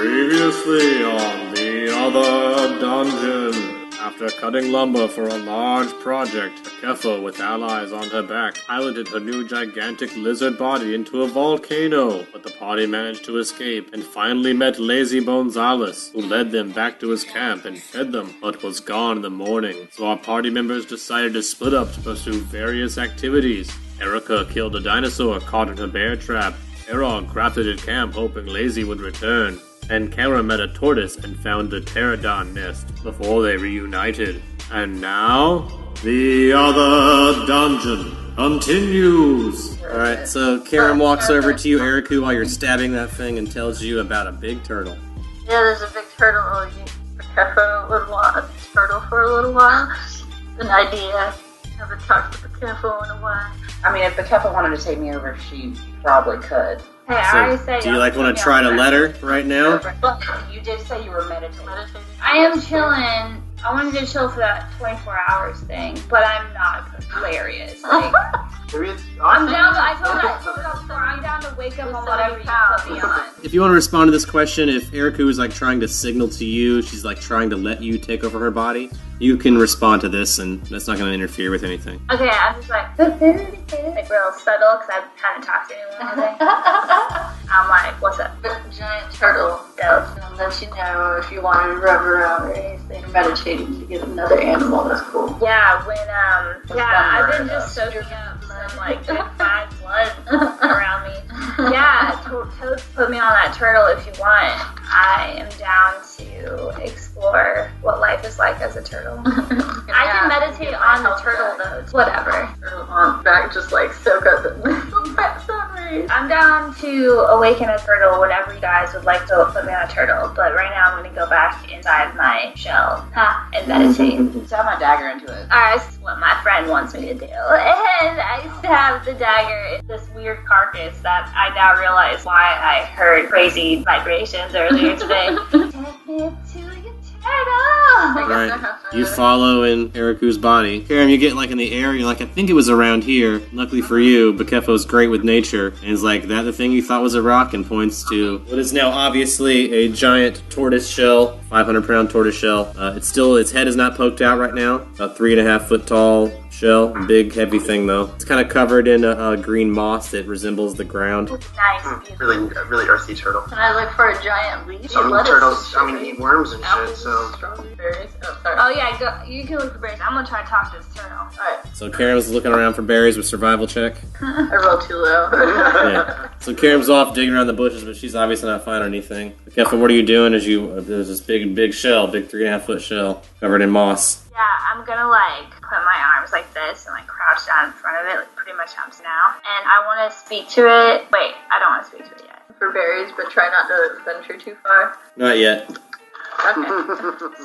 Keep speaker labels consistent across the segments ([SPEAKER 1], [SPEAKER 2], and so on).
[SPEAKER 1] Previously on the other dungeon. After cutting lumber for a large project, Keffa, with allies on her back, piloted her new gigantic lizard body into a volcano. But the party managed to escape and finally met Lazy Bones Alice, who led them back to his camp and fed them, but was gone in the morning. So our party members decided to split up to pursue various activities. Erica killed a dinosaur caught in a bear trap. Errol crafted at camp hoping Lazy would return. And Kara met a tortoise and found the pterodon nest before they reunited. And now, the other dungeon continues.
[SPEAKER 2] Alright, so Karen walks over to you, Eriku, while you're stabbing that thing and tells you about a big turtle.
[SPEAKER 3] Yeah, there's a big turtle. Keffa would want a turtle for a little while. An idea. Haven't talked to Keffa in a while.
[SPEAKER 4] I mean, if Keffa wanted to take me over, she probably could.
[SPEAKER 3] Hey, I already
[SPEAKER 2] So,
[SPEAKER 3] said
[SPEAKER 2] do you want to try to let her right now?
[SPEAKER 4] But you did say you were meditating.
[SPEAKER 3] I am chilling. I wanted to chill for that 24 hours thing, but I'm not hilarious. Like, I'm down to, I told her before, I'm down to wake up on whatever you put me on.
[SPEAKER 2] If you want to respond to this question, if Eriku is trying to signal to you, she's trying to let you take over her body, you can respond to this, and that's not going to interfere with anything.
[SPEAKER 3] Okay, I'm just like real subtle, because I haven't talked to anyone all day. I'm like, what's up?
[SPEAKER 5] Giant turtle.
[SPEAKER 3] Dope.
[SPEAKER 5] I'll let you know if you want to rub around or anything, meditating to get another animal. That's cool.
[SPEAKER 3] Yeah, when, I've been just soaking up some, good bad blood around me. Yeah, Toad put me on that turtle if you want. I am down to explore what life is like as a turtle. I can meditate on the turtle, though. Whatever.
[SPEAKER 5] Turtle on back, just soak up the wet sun rays.
[SPEAKER 3] I'm down to awaken a turtle whenever you guys would like to put me on a turtle, but right now I'm going to go back inside my shell and meditate.
[SPEAKER 4] Stab my dagger into it.
[SPEAKER 3] Alright, this is what my friend wants me to do. And I stab the dagger in this weird carcass that I now realize why I heard crazy vibrations earlier today. Take me to your turtle!
[SPEAKER 2] Right. You follow in Eriku's body. Karen, you get in the air, you're I think it was around here. Luckily for you, Bakeffo's great with nature, and is that the thing you thought was a rock, and points to what is now obviously a giant tortoise shell, 500-pound tortoise shell. Its head is not poked out right now. About 3.5 foot tall shell. Big, heavy thing, though. It's kind of covered in a green moss that resembles the ground.
[SPEAKER 3] Nice.
[SPEAKER 6] Really earthy turtle.
[SPEAKER 5] Can I look for a giant leech?
[SPEAKER 6] Turtles, eat worms and shit, so...
[SPEAKER 5] Berries. Oh, sorry.
[SPEAKER 3] Oh yeah, you can look for berries. I'm gonna try to talk to this turtle.
[SPEAKER 5] Alright.
[SPEAKER 2] So Karen was looking around for berries with survival check.
[SPEAKER 5] I rolled too low.
[SPEAKER 2] Yeah. So Karen's off digging around the bushes, but she's obviously not finding anything. Keffa, what are you doing as there's this big shell, big 3.5 foot shell, covered in moss.
[SPEAKER 3] Yeah, I'm gonna put my arms like this and crouch down in front of it, pretty much how I'm now. And I want to speak to it. Wait, I don't want to speak to it yet.
[SPEAKER 5] For berries, but try not to venture too far.
[SPEAKER 2] Not yet.
[SPEAKER 5] Okay.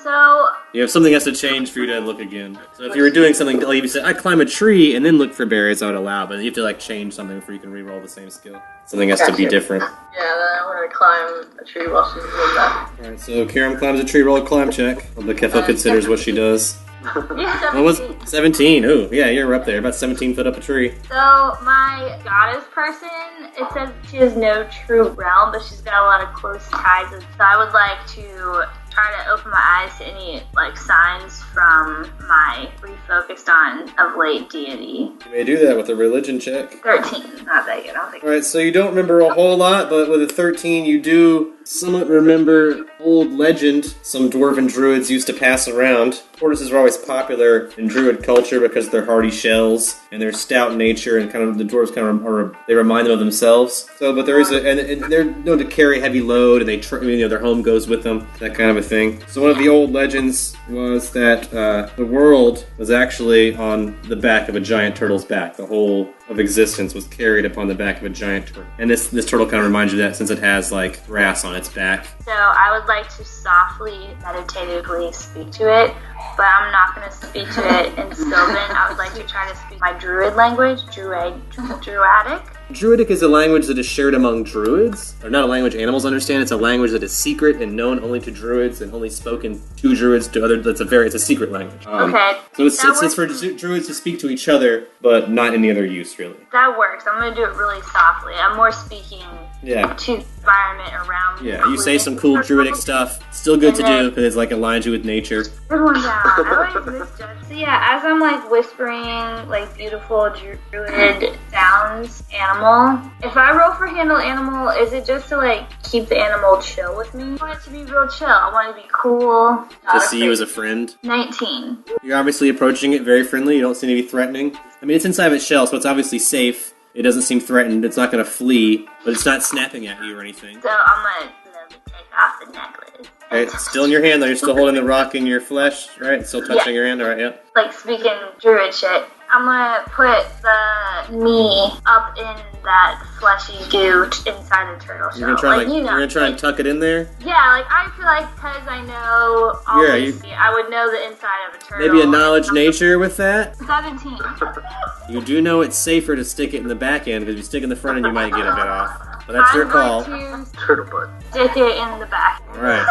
[SPEAKER 3] So
[SPEAKER 2] You have something has to change for you to look again. So if you were doing something, like you said, I climb a tree and then look for berries, I would allow, but you have to change something before you can re-roll the same skill. Something has to be different.
[SPEAKER 5] Yeah, then I want to climb a tree while she's doing that.
[SPEAKER 2] Alright, so Karen climbs a tree, roll a climb check. Well, Keffa considers what she does.
[SPEAKER 3] yeah,
[SPEAKER 2] What was 17? Ooh, yeah, you're up there, about 17 foot up a tree.
[SPEAKER 3] So my goddess person, it says she has no true realm, but she's got a lot of close ties. So I would like to try to open my eyes to any signs from my refocused on of late deity.
[SPEAKER 2] You may do that with a religion check.
[SPEAKER 3] 13, not that good. I don't think.
[SPEAKER 2] Alright, so you don't remember a whole lot, but with a 13 you do somewhat remember old legend some dwarven druids used to pass around. Tortoises were always popular in druid culture because of their hardy shells and their stout nature, and the dwarves they remind them of themselves. So, but there is and they're known to carry heavy load, and their home goes with them, that kind of a thing. So one of the old legends was that the world was actually on the back of a giant turtle's back. The whole of existence was carried upon the back of a giant turtle. And this turtle kind of reminds you of that, since it has grass on its back.
[SPEAKER 3] So I would like to softly, meditatively speak to it, but I'm not going to speak to it in Sylvan. I would like to try to speak my druid language, druidic.
[SPEAKER 2] Druidic is a language that is shared among druids, or not a language animals understand. It's a language that is secret and known only to druids, and only spoken to druids to other. It's a secret language.
[SPEAKER 3] Okay.
[SPEAKER 2] So it's for druids to speak to each other, but not any other use really.
[SPEAKER 3] That works. I'm going to do it really softly. I'm more speaking
[SPEAKER 2] Yeah.
[SPEAKER 3] to environment around me.
[SPEAKER 2] Yeah, you say some cool druidic stuff. Still good to do because it's like aligns you with nature.
[SPEAKER 3] Everyone down. I always misjudge. So yeah, as I'm like whispering like beautiful druid sounds, animal. If I roll for handle animal, is it just to like keep the animal chill with me? I want it to be real chill. I want it to be cool.
[SPEAKER 2] To see you as a friend.
[SPEAKER 3] 19.
[SPEAKER 2] You're obviously approaching it very friendly. You don't seem to be threatening. I mean, it's inside of its shell, so it's obviously safe. It doesn't seem threatened. It's not going to flee, but it's not snapping at you or anything.
[SPEAKER 3] So I'm gonna take off the necklace.
[SPEAKER 2] Alright, it's still in your hand though. You're still holding the rock in your flesh, right? It's still touching your hand, alright, yeah.
[SPEAKER 3] Like speaking druid shit. I'm gonna put the me up in that fleshy goo inside the turtle shell.
[SPEAKER 2] You're gonna try
[SPEAKER 3] like,
[SPEAKER 2] you're gonna try and tuck it in there?
[SPEAKER 3] Yeah, like I feel like because I know all I would know the inside of a turtle.
[SPEAKER 2] Maybe a knowledge nature with that?
[SPEAKER 3] 17.
[SPEAKER 2] You do know it's safer to stick it in the back end because if you stick it in the front end you might get a bit off. But that's your call.
[SPEAKER 6] Turtle butt.
[SPEAKER 3] Stick it in the back.
[SPEAKER 2] Alright.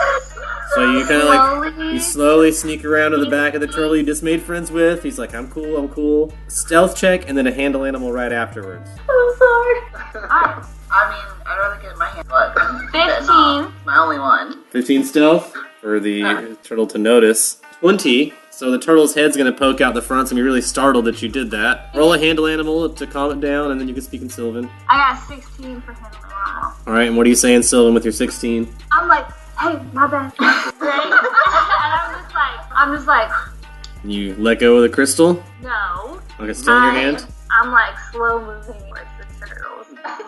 [SPEAKER 2] So you kind of like, you slowly sneak around to the back of the turtle you just made friends with. He's like, I'm cool, I'm cool. Stealth check and then a handle animal right afterwards.
[SPEAKER 3] I'm sorry.
[SPEAKER 4] I mean, I'd rather get my hand blood.
[SPEAKER 3] 15.
[SPEAKER 4] My only one.
[SPEAKER 2] 15 stealth for the turtle to notice. 20. So the turtle's head's going to poke out the front, so I'm really startled that you did that. Roll a handle animal to calm it down, and then you can speak in Sylvan.
[SPEAKER 3] I got 16 for handle animal.
[SPEAKER 2] Alright, and what are you saying, Sylvan, with your 16?
[SPEAKER 3] I'm like, hey, my bad. Right? And I'm just like,
[SPEAKER 2] You let go of the crystal?
[SPEAKER 3] no.
[SPEAKER 2] Okay, it's still in your hand?
[SPEAKER 3] I'm like slow moving towards the turtle's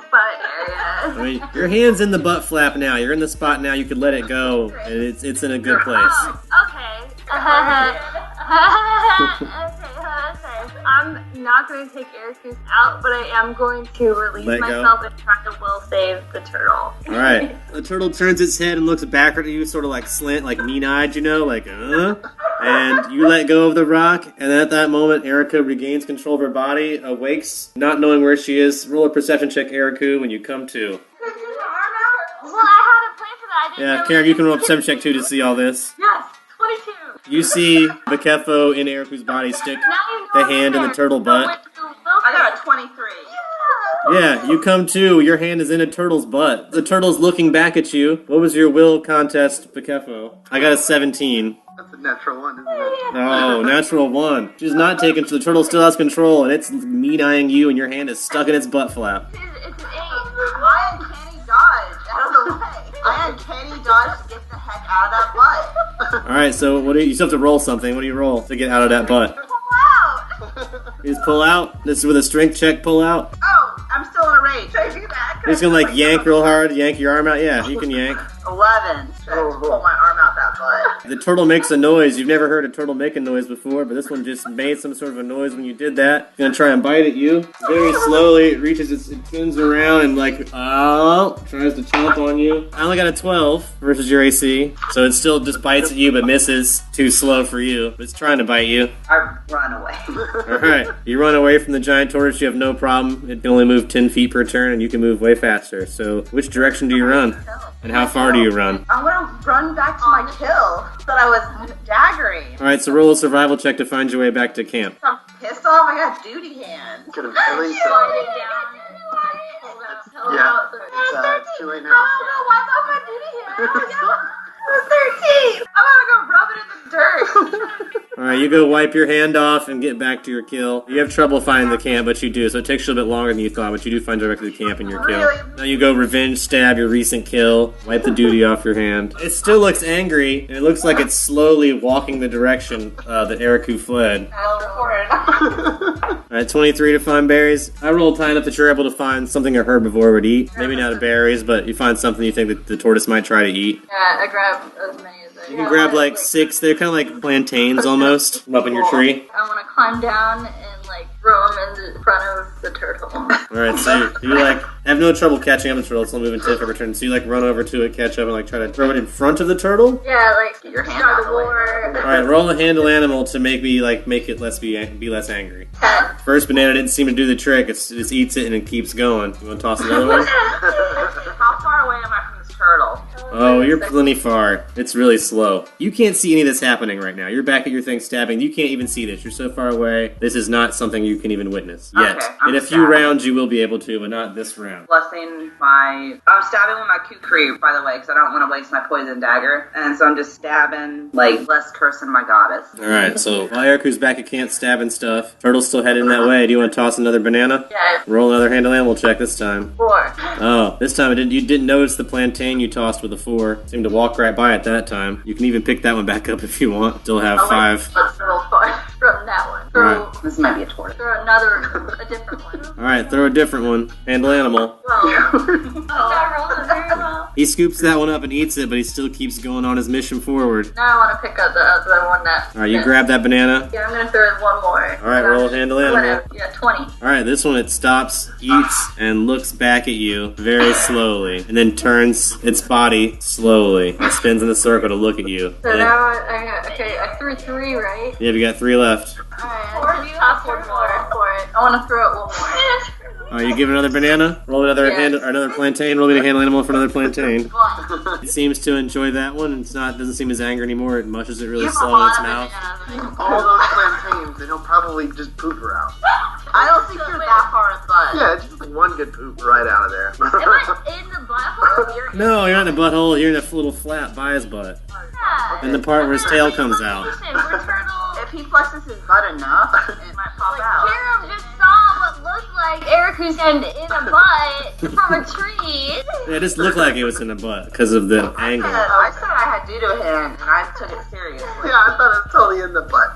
[SPEAKER 3] butt area.
[SPEAKER 2] I mean, your hand's in the butt flap now. You're in the spot now. You could let it go, and it's in a good place.
[SPEAKER 3] Oh, okay. Okay. I'm not going to take Ericus out, but I am going to release
[SPEAKER 2] Let go.
[SPEAKER 3] myself and try to will save the turtle.
[SPEAKER 2] Alright. The turtle turns its head and looks backward at you, sort of like slant, like mean-eyed, you know, like, And you let go of the rock, and at that moment, Erica regains control of her body, awakes, not knowing where she is. Roll a perception check, Erica, when you come to.
[SPEAKER 3] Well, I had a plan for that. I didn't
[SPEAKER 2] Yeah,
[SPEAKER 3] know
[SPEAKER 2] Karen, you can roll a perception check, too, to see all this.
[SPEAKER 3] Yes, 22.
[SPEAKER 2] You see Bakefo in Erica's body stick the hand in the turtle butt.
[SPEAKER 4] I got a 23.
[SPEAKER 2] Yeah, you come to. Your hand is in a turtle's butt. The turtle's looking back at you. What was your will contest, Bakefo? I got a 17.
[SPEAKER 6] That's a natural one, isn't it?
[SPEAKER 2] Oh, natural 1. She's not taken, so the turtle still has control, and it's mean-eyeing you, and your hand is stuck in its butt flap.
[SPEAKER 3] It's an 8.
[SPEAKER 4] I uncanny dodge out of the way. I uncanny dodge to get the heck out of that butt.
[SPEAKER 2] Alright, so you still have to roll something. What do you roll to get out of that butt?
[SPEAKER 3] Pull out.
[SPEAKER 2] You just pull out? This is with a strength check, pull out?
[SPEAKER 4] Oh, I'm still in a rage. Should I do that?
[SPEAKER 2] You're just gonna like yank real hard, yank your arm out? Yeah, you can yank.
[SPEAKER 4] 11. Should I pull my arm out that butt?
[SPEAKER 2] The turtle makes a noise. You've never heard a turtle make a noise before, but this one just made some sort of a noise when you did that. It's gonna try and bite at you. Very slowly, it reaches it spins around and like, tries to chomp on you. I only got a 12 versus your AC, so it still just bites at you but misses. Too slow for you, but it's trying to bite you.
[SPEAKER 4] I run away.
[SPEAKER 2] Alright, you run away from the giant tortoise, you have no problem. It can only move 10 feet per turn, and you can move way faster. So, which direction do you run? And how far do you run?
[SPEAKER 4] I'm gonna run back to my kill that I was daggering.
[SPEAKER 2] Alright, so roll a survival check to find your way back to camp.
[SPEAKER 4] I'm pissed off. I got duty hands.
[SPEAKER 6] Could have at least.
[SPEAKER 3] Slide it down. Pull
[SPEAKER 6] Yeah.
[SPEAKER 3] out.
[SPEAKER 6] It's too late now.
[SPEAKER 4] No, wipe off my duty hands. I was 13. I'm gonna go rub it in the dirt.
[SPEAKER 2] Alright, you go wipe your hand off and get back to your kill. You have trouble finding the camp, but you do, so it takes you a little bit longer than you thought, but you do find directly the camp in your kill.
[SPEAKER 4] Really?
[SPEAKER 2] Now you go revenge stab your recent kill, wipe the duty off your hand. It still looks angry, and it looks like it's slowly walking the direction that Eriku fled. Alright, 23 to find berries. I rolled high enough that you're able to find something a herbivore would eat. Maybe not berries, but you find something you think that the tortoise might try to eat.
[SPEAKER 5] Yeah, I grab as many as I
[SPEAKER 2] You can grab like 6, they're kind of like plantains almost, up in your tree.
[SPEAKER 5] I want to climb down and like throw them in front of the turtle.
[SPEAKER 2] Alright, so you like have no trouble catching up to the turtle, it's only moving 10 per turn. So you like run over to it, catch up, and like try to throw it in front of the turtle?
[SPEAKER 3] Yeah, like
[SPEAKER 4] Get your hand
[SPEAKER 3] start
[SPEAKER 4] out
[SPEAKER 3] a
[SPEAKER 4] of the way.
[SPEAKER 3] war.
[SPEAKER 2] Alright, roll a handle animal to make it less be less angry. First banana didn't seem to do the trick, it just eats it and it keeps going. You wanna toss another one?
[SPEAKER 4] How far away am I from this turtle?
[SPEAKER 2] Oh, you're plenty far. It's really slow. You can't see any of this happening right now. You're back at your thing stabbing. You can't even see this. You're so far away. This is not something you can even witness yet.
[SPEAKER 4] Okay, I'm
[SPEAKER 2] In a few
[SPEAKER 4] stabbing.
[SPEAKER 2] rounds, you will be able to, but not this round.
[SPEAKER 4] Blessing my... I'm stabbing with my Kukri, by the way, because I don't want to waste my poison dagger. And so I'm just stabbing, like, less cursing my goddess.
[SPEAKER 2] Alright, so while Eriku's back at camp stabbing stuff, Turtle's still heading that way. Do you want to toss another banana?
[SPEAKER 3] Yeah,
[SPEAKER 2] Roll another handle animal check this time.
[SPEAKER 3] 4.
[SPEAKER 2] Oh, this time you didn't notice the plantain you tossed with a 4. Seemed to walk right by it that time. You can even pick that one back up if you want. Still have 5.
[SPEAKER 3] Let's roll 4 from that one. Throw,
[SPEAKER 2] Alright.
[SPEAKER 4] This might be a tortoise.
[SPEAKER 3] throw a different one.
[SPEAKER 2] Alright, throw a different one. Handle animal.
[SPEAKER 3] I'm not rolling very well.
[SPEAKER 2] He scoops that one up and eats it, but he still keeps going on his mission forward.
[SPEAKER 3] Now I want to pick up the other one that...
[SPEAKER 2] Alright, you grab that banana.
[SPEAKER 3] Yeah, I'm going to throw in one more.
[SPEAKER 2] Alright, roll handle animal.
[SPEAKER 3] Whatever. Yeah, 20.
[SPEAKER 2] Alright, this one it stops, eats, and looks back at you very slowly, and then turns its body slowly. It spins in a circle to look at you.
[SPEAKER 3] So
[SPEAKER 2] And-
[SPEAKER 3] now I threw 3, right?
[SPEAKER 2] yeah, we got 3 left.
[SPEAKER 3] Alright, toss one more for it. I want to throw it one more.
[SPEAKER 2] Alright, you give another banana? Roll another
[SPEAKER 3] Yes.
[SPEAKER 2] or another plantain. Roll me a handle animal for another plantain.
[SPEAKER 3] One.
[SPEAKER 2] It seems to enjoy that one. It's not doesn't seem as angry anymore. It mushes it really
[SPEAKER 3] Give a
[SPEAKER 2] slow in its
[SPEAKER 3] lot of
[SPEAKER 2] mouth.
[SPEAKER 3] bananas.
[SPEAKER 6] All those plantains, they don't probably just poop her out.
[SPEAKER 4] I don't think you're that far in butt.
[SPEAKER 6] Yeah, it's just like one good poop right out of there.
[SPEAKER 3] Am I in the butthole? You're
[SPEAKER 2] No, you're not in the butthole. You're in a little flap by his butt.
[SPEAKER 3] yeah.
[SPEAKER 2] And the part where his tail comes out.
[SPEAKER 3] Listen, we're turtles.
[SPEAKER 4] If he flexes his butt enough, it might pop out.
[SPEAKER 3] Caleb just saw what looked like Eriku's hand in a butt from a tree.
[SPEAKER 2] Yeah, it just looked like it was in the butt because of the angle.
[SPEAKER 4] I said I had doo-doo hand, and I took it seriously.
[SPEAKER 6] Yeah, I thought it was totally in the butt.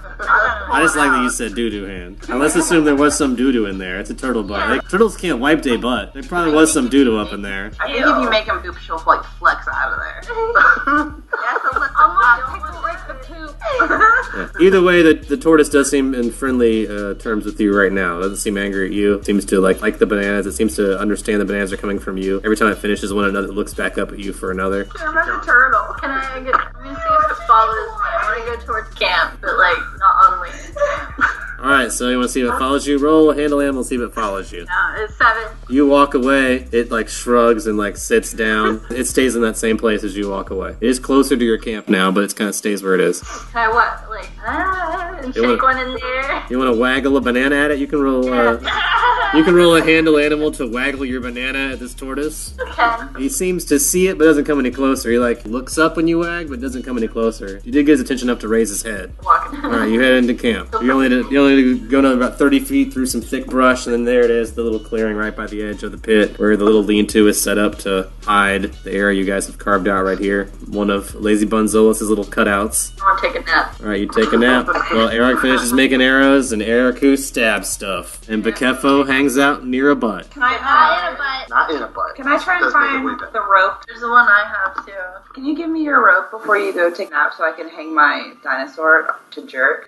[SPEAKER 2] I just like that you said doo-doo hand. Now, let's assume there was some doo-doo in there. It's a turtle butt. Like, turtles can't wipe their butt. There probably was some doo-doo up in there.
[SPEAKER 4] I think if you make him poop, she'll like flex out of there. Yeah, so let's
[SPEAKER 3] I'm gonna break the poop.
[SPEAKER 2] Yeah. Either way, the tortoise does seem in friendly terms with you right now. It doesn't seem angry at you. It seems to like the bananas. It seems to understand the bananas are coming from you. Every time it finishes one another, it looks back up at you for another.
[SPEAKER 4] I'm a turtle.
[SPEAKER 3] Can I get? I'm gonna see if it follows me. I want to go towards camp, but like not on land.
[SPEAKER 2] Alright, so you want to see if it follows you? Roll a handle animal, see if it follows you.
[SPEAKER 3] No, it's 7.
[SPEAKER 2] You walk away, it like shrugs and like sits down. It stays in that same place as you walk away. It is closer to your camp now, but it kind of stays where it is.
[SPEAKER 3] Can I what? Like and
[SPEAKER 2] You
[SPEAKER 3] shake
[SPEAKER 2] wanna-
[SPEAKER 3] one in there.
[SPEAKER 2] You want to waggle a banana at it? You can roll. You can roll a handle animal to waggle your banana at this tortoise. He seems to see it, but doesn't come any closer. He like looks up when you wag, but doesn't come any closer. You did get his attention up to raise his head.
[SPEAKER 3] Walking.
[SPEAKER 2] All right, you head into camp. You only go down about 30 feet through some thick brush, and then there it is, the little clearing right by the edge of the pit, where the little lean-to is set up to hide the area you guys have carved out right here. One of Lazy Bunzolas' little cutouts.
[SPEAKER 3] I want to take a nap.
[SPEAKER 2] All right, you take a nap. Well, Eric finishes making arrows, and Eriku stabs stuff, and Bakefo hangs out near a butt.
[SPEAKER 4] Can I,
[SPEAKER 6] Not in a butt.
[SPEAKER 4] can I try and
[SPEAKER 6] Does make it
[SPEAKER 4] find
[SPEAKER 6] way better.
[SPEAKER 4] the rope?
[SPEAKER 3] There's the one I have too.
[SPEAKER 4] Can you give me your rope before you go take a nap so I can hang my dinosaur to jerk?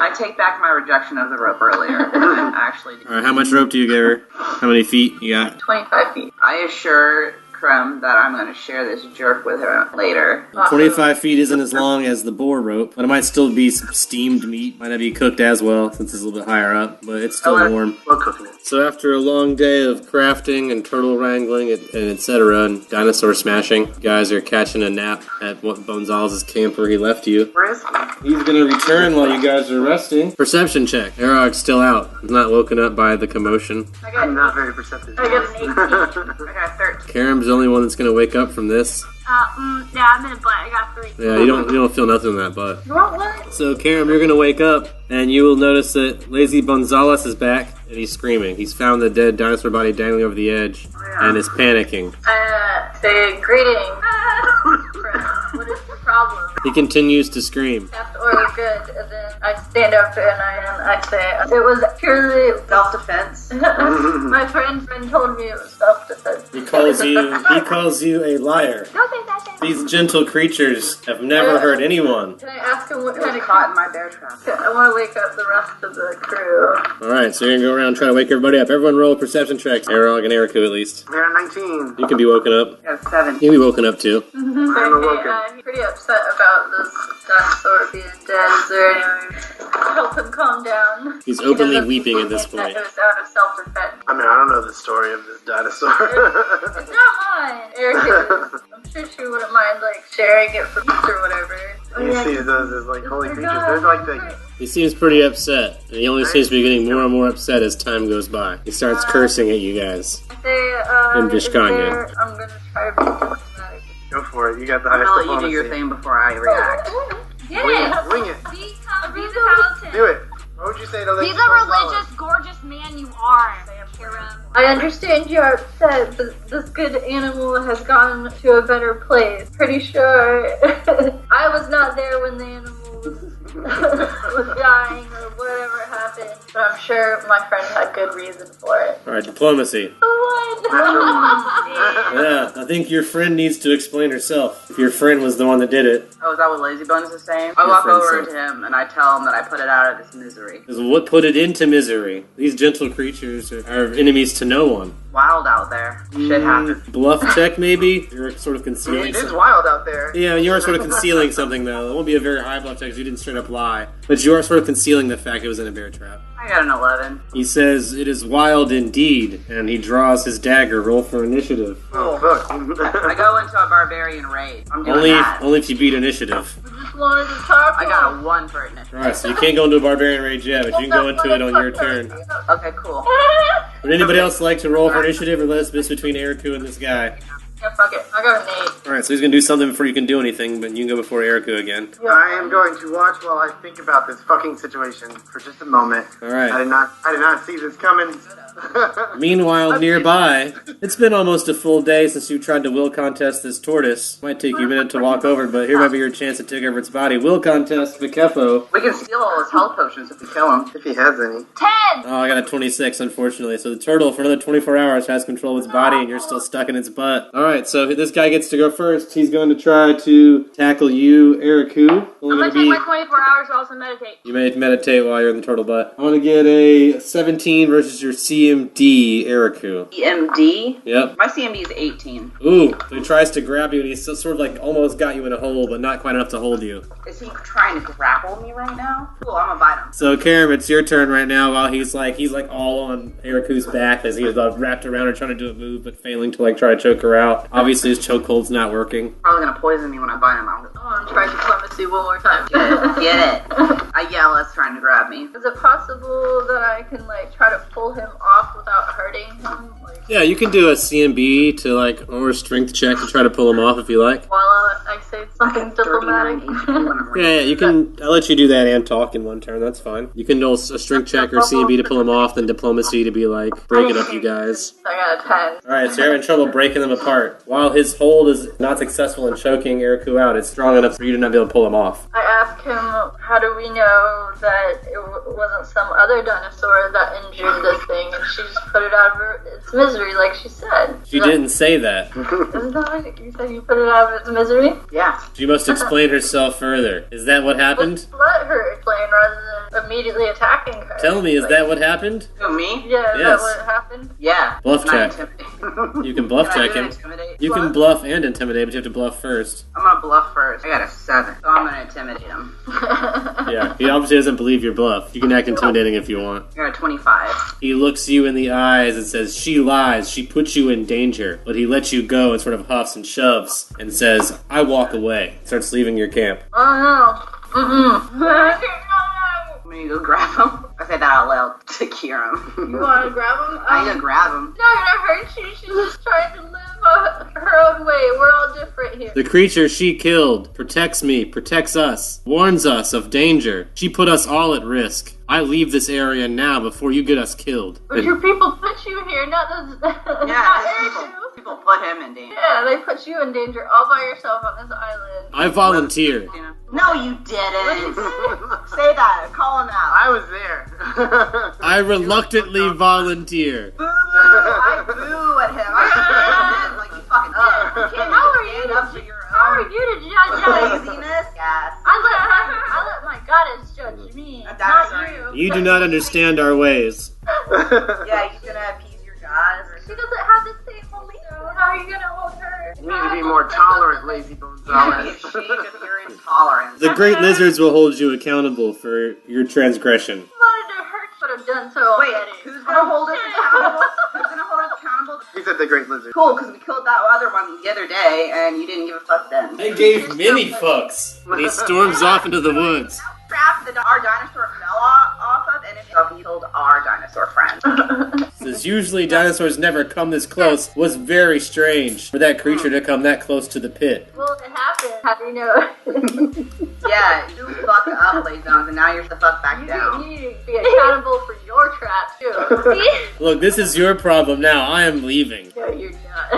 [SPEAKER 4] I take back my rejection of the rope earlier. I actually do.
[SPEAKER 2] All right, how much rope do you give her? How many feet you got?
[SPEAKER 3] 25 feet.
[SPEAKER 4] I assure Crumb that I'm going to share this jerk with her later.
[SPEAKER 2] 25 feet isn't as long as the boar rope, but it might still be some steamed meat. Might not be cooked as well since it's a little bit higher up, but it's still warm.
[SPEAKER 6] We're cooking it.
[SPEAKER 2] So after a long day of crafting and turtle wrangling and etc. and dinosaur smashing, you guys are catching a nap at Bonzales' camp where he left you.
[SPEAKER 4] Where is he?
[SPEAKER 2] He's gonna return while you guys are resting. Perception check. Arag's still out. He's not woken up by the commotion.
[SPEAKER 3] I
[SPEAKER 6] I'm
[SPEAKER 3] got,
[SPEAKER 6] not very perceptive.
[SPEAKER 3] I got an 18.
[SPEAKER 4] I got 13.
[SPEAKER 2] Karam's the only one that's gonna wake up from this.
[SPEAKER 3] Yeah, I'm in a butt. I got 3.
[SPEAKER 2] Yeah, you don't feel nothing in that butt.
[SPEAKER 3] What?
[SPEAKER 2] So, Karam, you're gonna wake up, and you will notice that Lazy Bonzales is back, and he's screaming. He's found the dead dinosaur body dangling over the edge, and is panicking.
[SPEAKER 3] Say greeting. What is the problem?
[SPEAKER 2] He continues to scream.
[SPEAKER 3] After or good, and then I stand up and I say it was purely
[SPEAKER 4] Self-defense.
[SPEAKER 3] My friend told me it was self-defense.
[SPEAKER 2] He calls you a liar.
[SPEAKER 3] Don't say that.
[SPEAKER 2] These gentle creatures have never hurt anyone.
[SPEAKER 3] Can I ask him what
[SPEAKER 4] Kind
[SPEAKER 3] kind
[SPEAKER 4] of
[SPEAKER 3] of
[SPEAKER 4] caught in my bear trap.
[SPEAKER 3] I want to wake up the rest of the crew.
[SPEAKER 2] Alright, so you're gonna go around and try to wake everybody up. Everyone roll perception checks. Arog and Eriku at least.
[SPEAKER 6] They're 19.
[SPEAKER 2] You can be woken up.
[SPEAKER 4] I got 7.
[SPEAKER 2] You can be woken up too.
[SPEAKER 6] I'm awoken.
[SPEAKER 3] He's pretty upset about this dinosaur being dead. Is there any
[SPEAKER 5] help him calm down.
[SPEAKER 2] He's
[SPEAKER 5] He
[SPEAKER 2] openly
[SPEAKER 5] doesn't
[SPEAKER 2] weeping at
[SPEAKER 5] think
[SPEAKER 2] this
[SPEAKER 5] that
[SPEAKER 2] point.
[SPEAKER 5] It was out of self-defense.
[SPEAKER 6] I mean, I don't know the story of this dinosaur.
[SPEAKER 5] It's not mine. Erica's. I'm sure she wouldn't mind like sharing it for peace or whatever.
[SPEAKER 6] He sees those as like holy creatures. They're like the.
[SPEAKER 2] He seems pretty upset, and he only seems to be getting more and more upset as time goes by. He starts cursing at you guys. In Vishkanya.
[SPEAKER 5] I'm gonna try to be diplomatic.
[SPEAKER 6] Go for it. You got the
[SPEAKER 4] I'm
[SPEAKER 6] highest
[SPEAKER 4] gonna let you do your
[SPEAKER 6] diplomacy.
[SPEAKER 4] thing before I react.
[SPEAKER 3] Yes!
[SPEAKER 6] Wing it.
[SPEAKER 3] Be the paladin.
[SPEAKER 6] Do it. What would you say to
[SPEAKER 3] Be
[SPEAKER 6] Lady
[SPEAKER 3] the
[SPEAKER 6] Gonzalez?
[SPEAKER 3] religious, gorgeous man you are, Kira.
[SPEAKER 5] I understand you're upset, but this good animal has gone to a better place. Pretty sure I was not there when the animal was dying or whatever happened, but I'm sure my friend had good reason for it.
[SPEAKER 2] Alright, diplomacy. Yeah, I think your friend needs to explain herself. If your friend was the one that did it.
[SPEAKER 4] Oh, is that what Lazy Bones is saying? I
[SPEAKER 2] Your
[SPEAKER 4] walk
[SPEAKER 2] friend
[SPEAKER 4] over
[SPEAKER 2] said.
[SPEAKER 4] to him and I tell him that I put it out of its misery.
[SPEAKER 2] Is what put it into misery. These gentle creatures are enemies to no one.
[SPEAKER 4] Wild out there. Shit happens.
[SPEAKER 2] Bluff check, maybe? You're sort of concealing
[SPEAKER 6] It is
[SPEAKER 2] something.
[SPEAKER 6] wild out there.
[SPEAKER 2] Yeah, you are sort of concealing something, though. It won't be a very high bluff check because you didn't straight up lie. But you are sort of concealing the fact it was in a bear trap.
[SPEAKER 4] I got an 11.
[SPEAKER 2] He says, "It is wild indeed," and he draws his dagger. Roll for initiative.
[SPEAKER 6] Oh, look.
[SPEAKER 4] I go into a barbarian rage. I'm doing
[SPEAKER 2] Only
[SPEAKER 4] that.
[SPEAKER 2] if you beat initiative.
[SPEAKER 5] Just wanted to talk.
[SPEAKER 4] I got a 1 for initiative.
[SPEAKER 2] Alright, so you can't go into a barbarian rage yet, but you can go into it on your turn.
[SPEAKER 4] Okay, cool.
[SPEAKER 2] Would anybody else like to roll for initiative, or let us miss between Eriku and this guy?
[SPEAKER 5] Yeah, fuck it. I got an 8.
[SPEAKER 2] Alright, so he's gonna do something before you can do anything, but you can go before Eriku again.
[SPEAKER 6] I am going to watch while I think about this fucking situation for just a moment.
[SPEAKER 2] Alright.
[SPEAKER 6] I did not see this coming.
[SPEAKER 2] Meanwhile, nearby, it's been almost a full day since you tried to will contest this tortoise. Might take you a minute to walk over, but here might be your chance to take over its body. Will contest Vikefo.
[SPEAKER 4] We can steal all his health potions if we kill him.
[SPEAKER 6] If he has any.
[SPEAKER 3] 10!
[SPEAKER 2] Oh, I got a 26, unfortunately. So the turtle, for another 24 hours, has control of its body, and you're still stuck in its butt. Alright, so this guy gets to go first. He's going to try to tackle you, Eriku.
[SPEAKER 3] I'm gonna take my 24 hours to also meditate.
[SPEAKER 2] You may meditate while you're in the turtle butt. I want to get a 17 versus your CMD, Eriku.
[SPEAKER 4] CMD?
[SPEAKER 2] Yep.
[SPEAKER 4] My CMD is 18.
[SPEAKER 2] Ooh, so he tries to grab you, and he's sort of like almost got you in a hole, but not quite enough to hold you.
[SPEAKER 4] Is he trying to grapple me right now? Cool, I'm gonna bite him.
[SPEAKER 2] So, Karam, it's your turn right now while he's like all on Eriku's back as he's wrapped around her trying to do a move, but failing to try to choke her out. Obviously, his chokehold's not working.
[SPEAKER 4] Probably gonna poison me when I bite him.
[SPEAKER 5] I want to try diplomacy one more time.
[SPEAKER 4] Get it. I yell as trying to grab me.
[SPEAKER 5] Is it possible that I can try to pull him off without hurting him?
[SPEAKER 2] Yeah, you can do a CMB to or a strength check to try to pull him off if you like.
[SPEAKER 5] While I say something diplomatic.
[SPEAKER 2] Yeah, you can. I'll let you do that and talk in one turn. That's fine. You can do a strength check or CMB to pull him off, then diplomacy to be break it up, you guys.
[SPEAKER 5] I got a 10.
[SPEAKER 2] Alright, so you're having trouble breaking them apart. While his hold is not successful in choking Eriku out, it's strong enough for you to not be able to pull him off.
[SPEAKER 5] I asked him, how do we know that it wasn't some other dinosaur that injured this thing, and she just put it out of its misery like she said.
[SPEAKER 2] She didn't say that.
[SPEAKER 5] Isn't that what you said? You put it out of its misery?
[SPEAKER 4] Yeah.
[SPEAKER 2] She must explain herself further. Is that what happened?
[SPEAKER 5] Let her explain rather than immediately attacking her.
[SPEAKER 2] Tell me, is that what happened?
[SPEAKER 4] Who, me?
[SPEAKER 5] Yeah, is
[SPEAKER 2] Yes.
[SPEAKER 5] that what happened?
[SPEAKER 4] Yeah.
[SPEAKER 2] Bluff
[SPEAKER 4] Can I
[SPEAKER 2] check.
[SPEAKER 4] intimidate?
[SPEAKER 2] You can bluff
[SPEAKER 4] Can I
[SPEAKER 2] check
[SPEAKER 4] do
[SPEAKER 2] him.
[SPEAKER 4] intimidate?
[SPEAKER 2] You can bluff and intimidate, but you have to bluff first.
[SPEAKER 4] I'm gonna bluff first. I got a 7, so I'm gonna intimidate him.
[SPEAKER 2] Yeah, he obviously doesn't believe your bluff. You can act intimidating if you want.
[SPEAKER 4] I got a 25.
[SPEAKER 2] He looks you in the eyes and says, "She lies. She puts you in danger." But he lets you go and sort of huffs and shoves and says, "I walk away." Starts leaving your camp.
[SPEAKER 5] Oh no. Mm-mm.
[SPEAKER 4] I'm gonna go grab him. I say that out loud to Kieran.
[SPEAKER 5] You want to grab him?
[SPEAKER 4] I'm gonna grab him.
[SPEAKER 5] Not gonna hurt you. She's just trying to live her own way. We're all different here.
[SPEAKER 2] The creature she killed protects me, protects us, warns us of danger. She put us all at risk. I leave this area now before you get us killed.
[SPEAKER 5] But your people put you here, not those.
[SPEAKER 4] Yeah,
[SPEAKER 5] not
[SPEAKER 4] his
[SPEAKER 5] Eriku.
[SPEAKER 4] people put him in danger.
[SPEAKER 5] Yeah, they put you in danger all by yourself on this island.
[SPEAKER 2] I volunteered.
[SPEAKER 4] No, you didn't. Say that. Call him out.
[SPEAKER 6] I was there.
[SPEAKER 2] I reluctantly volunteer.
[SPEAKER 4] Boo! I boo at him. I like you fucking did.
[SPEAKER 5] How are you?
[SPEAKER 4] Stand up for your
[SPEAKER 5] How are
[SPEAKER 4] own
[SPEAKER 5] you to judge us?
[SPEAKER 4] laziness. Yes.
[SPEAKER 5] I let my goddess judge me,
[SPEAKER 4] That's
[SPEAKER 5] not
[SPEAKER 4] right.
[SPEAKER 5] you.
[SPEAKER 2] You do not understand our ways.
[SPEAKER 4] Yeah, you gonna appease your gods.
[SPEAKER 5] She doesn't have the same beliefs. How are you gonna hold her?
[SPEAKER 6] You need to be more tolerant, Lazy Bones.
[SPEAKER 4] Yeah, she could hear lactose intolerance.
[SPEAKER 2] The great lizards will hold you accountable for your transgression.
[SPEAKER 5] Wanted to hurt, but I've done so
[SPEAKER 4] Wait,
[SPEAKER 5] already.
[SPEAKER 4] who's gonna hold us accountable? Who's gonna hold us accountable?
[SPEAKER 6] He said the Great Lizard.
[SPEAKER 4] Cool, because we killed that other one the other day, and you didn't give a fuck then.
[SPEAKER 2] I gave many fucks. And he storms off into the woods.
[SPEAKER 4] Crap that our dinosaur fell off of, and it killed our dinosaur friend.
[SPEAKER 2] Says usually dinosaurs never come this close. Was very strange for that creature to come that close to the pit.
[SPEAKER 5] Well, it happened. How do you know?
[SPEAKER 4] Yeah, you fucked up, Lazy Bones, and now you're the fuck back
[SPEAKER 5] You
[SPEAKER 4] down.
[SPEAKER 5] need to be accountable for your traps, too.
[SPEAKER 2] Look, this is your problem now. I am leaving.
[SPEAKER 5] No, you're not.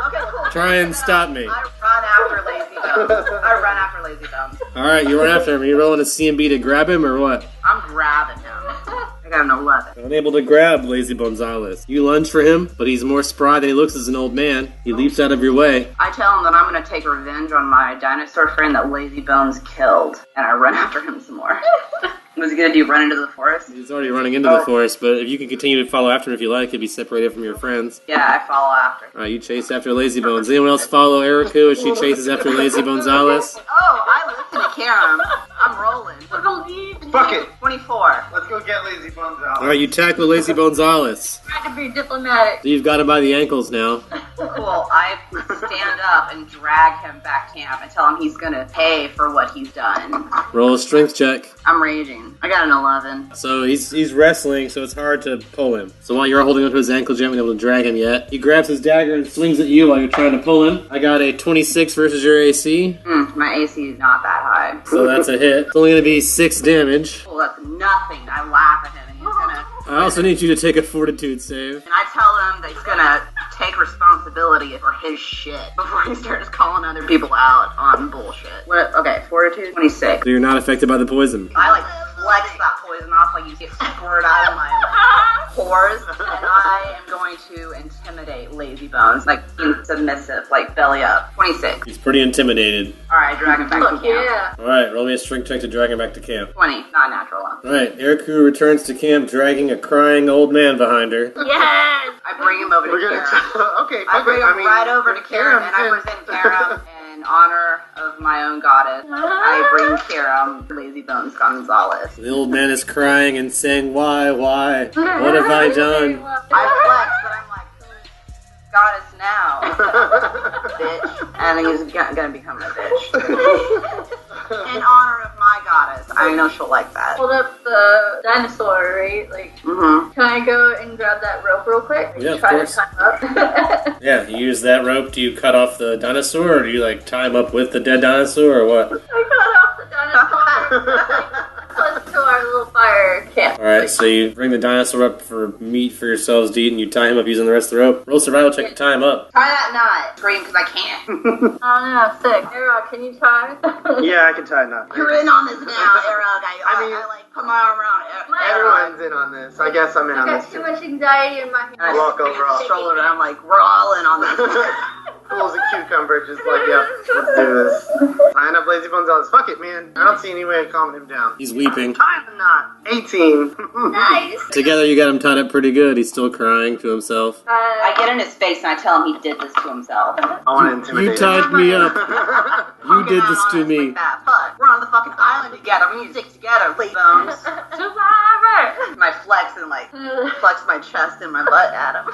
[SPEAKER 4] Okay, cool.
[SPEAKER 2] Try and stop me.
[SPEAKER 4] I run after Lazy Bones. I run after Lazy Bones.
[SPEAKER 2] Alright, you run after him. Are you rolling a CMB to grab him or what?
[SPEAKER 4] I'm grabbing him. I got an 11.
[SPEAKER 2] Unable to grab Lazy Gonzalez. You lunge for him, but he's more spry than he looks as an old man. He leaps out of your way.
[SPEAKER 4] I tell him that I'm gonna take revenge on my dinosaur friend that Lazy Bones killed, and I run after him some more. Was he gonna do run into the forest?
[SPEAKER 2] He's already running into the forest, but if you can continue to follow after him if you like, he'll be separated from your friends.
[SPEAKER 4] Yeah, I follow after.
[SPEAKER 2] Alright, you chase after Lazy Bones. Anyone else follow Eriku as she chases after Lazy Gonzalez?
[SPEAKER 4] Oh, I listen to Karam. I'm rolling.
[SPEAKER 5] I believe you.
[SPEAKER 6] Fuck it.
[SPEAKER 4] 24.
[SPEAKER 6] Let's go get Lazy Bones out.
[SPEAKER 2] Alright, you tackle Lazy Gonzalez.
[SPEAKER 5] Trying to be diplomatic.
[SPEAKER 2] So you've got him by the ankles now.
[SPEAKER 4] Cool. I stand up and drag him back camp and tell him he's gonna pay for what he's done.
[SPEAKER 2] Roll a strength check.
[SPEAKER 4] I'm raging. I got an 11.
[SPEAKER 2] So he's wrestling, so it's hard to pull him. So while you're holding onto his ankles, you haven't been able to drag him yet. He grabs his dagger and swings at you while you're trying to pull him. I got a 26 versus your AC,
[SPEAKER 4] My AC is not that high.
[SPEAKER 2] so that's a hit. It's only going to be 6 damage.
[SPEAKER 4] Well, that's nothing. I laugh at him and he's gonna...
[SPEAKER 2] I also need you to take a fortitude save.
[SPEAKER 4] And I tell him that he's gonna take responsibility for his shit before he starts calling other people out on bullshit. What? Okay, fortitude 26.
[SPEAKER 2] So you're not affected by the poison.
[SPEAKER 4] I like flex that poison off like you get squirt out of my pores, and I am going to intimidate Lazy Bones, like being submissive, like belly up. 26.
[SPEAKER 2] He's pretty intimidated.
[SPEAKER 4] Alright, drag him back to
[SPEAKER 5] Fuck
[SPEAKER 4] camp.
[SPEAKER 5] yeah.
[SPEAKER 2] Alright, roll me a strength check to drag him back to camp.
[SPEAKER 4] 20, not natural.
[SPEAKER 2] Alright, Eriku returns to camp dragging a crying old man behind her.
[SPEAKER 5] Yes!
[SPEAKER 4] I bring him over to
[SPEAKER 6] We're gonna
[SPEAKER 4] Karam.
[SPEAKER 6] okay.
[SPEAKER 4] I
[SPEAKER 6] fuck
[SPEAKER 4] bring
[SPEAKER 6] it.
[SPEAKER 4] him
[SPEAKER 6] mean,
[SPEAKER 4] right over to Karam, and I
[SPEAKER 6] Karam's
[SPEAKER 4] present Karam in honor of my own goddess. I bring Karam Lazy Bones Gonzalez.
[SPEAKER 2] The old man is crying and saying, why? What have I done?
[SPEAKER 4] I flex, but I'm like, who's goddess now? Bitch. And he's gonna become a bitch. In honor of my goddess. I know she'll like that.
[SPEAKER 5] Hold up the dinosaur, right? Like,
[SPEAKER 4] Mm-hmm.
[SPEAKER 5] can I go and grab that rope real quick?
[SPEAKER 2] Yeah, of
[SPEAKER 5] Try
[SPEAKER 2] course.
[SPEAKER 5] to climb up.
[SPEAKER 2] Yeah, you use that rope. Do you cut off the dinosaur, or do you, like, tie him up with the dead dinosaur, or what?
[SPEAKER 5] I cut off the dinosaur. Close to our little fire camp.
[SPEAKER 2] Alright, so you bring the dinosaur up for meat for yourselves to eat, and you tie him up using the rest of the rope. Roll survival check to tie him up.
[SPEAKER 4] Try that knot. Scream because I can't.
[SPEAKER 5] Oh no, sick. Arrow, can you tie?
[SPEAKER 6] Yeah, I can tie a knot.
[SPEAKER 4] You're in on this now, Arrow. I like put my arm around
[SPEAKER 6] Everyone's in on this. I guess I'm in
[SPEAKER 5] I
[SPEAKER 6] on
[SPEAKER 5] got
[SPEAKER 6] this
[SPEAKER 5] too
[SPEAKER 6] too.
[SPEAKER 5] much anxiety in my hand.
[SPEAKER 4] I
[SPEAKER 6] Walk over all.
[SPEAKER 4] stroller and I'm like, we're all in on this.
[SPEAKER 6] Cool as a cucumber, just like, yep, let's do this. Tying up Lazy Bones Alice. Fuck it, man. I don't see any way of calming him down.
[SPEAKER 2] He's weeping.
[SPEAKER 6] Tying the knot. 18.
[SPEAKER 5] Nice.
[SPEAKER 2] Together you got him tied up pretty good. He's still crying to himself.
[SPEAKER 4] I get in his face and I tell him he did this to himself.
[SPEAKER 6] I want to intimidate
[SPEAKER 2] You tied me up. You did this to me.
[SPEAKER 4] Like that. Fuck. We're on the fucking island together. We need to stick together, Lazy Bones.
[SPEAKER 5] Survivor.
[SPEAKER 4] My flex and like flex my chest and my butt at him.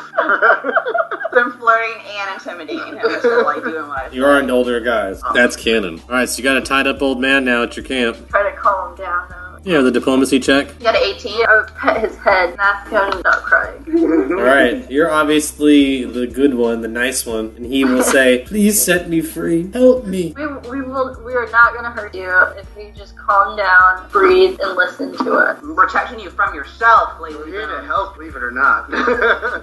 [SPEAKER 4] I'm flirting and intimidating him. So like doing what I
[SPEAKER 2] You are an older guys. That's canon. Alright, so you got a tied up old man now at your camp.
[SPEAKER 5] Try to calm him down though.
[SPEAKER 2] Yeah, the diplomacy check.
[SPEAKER 4] You got an 18?
[SPEAKER 5] I would pet his head and ask him to stop crying.
[SPEAKER 2] Alright, you're obviously the good one, the nice one, and he will say, please set me free. Help me.
[SPEAKER 5] We are not gonna hurt you if you just calm down, breathe, and listen to us.
[SPEAKER 4] I'm protecting you from yourself, Lazy
[SPEAKER 6] We're here to
[SPEAKER 4] Bones.
[SPEAKER 6] help, believe it or not.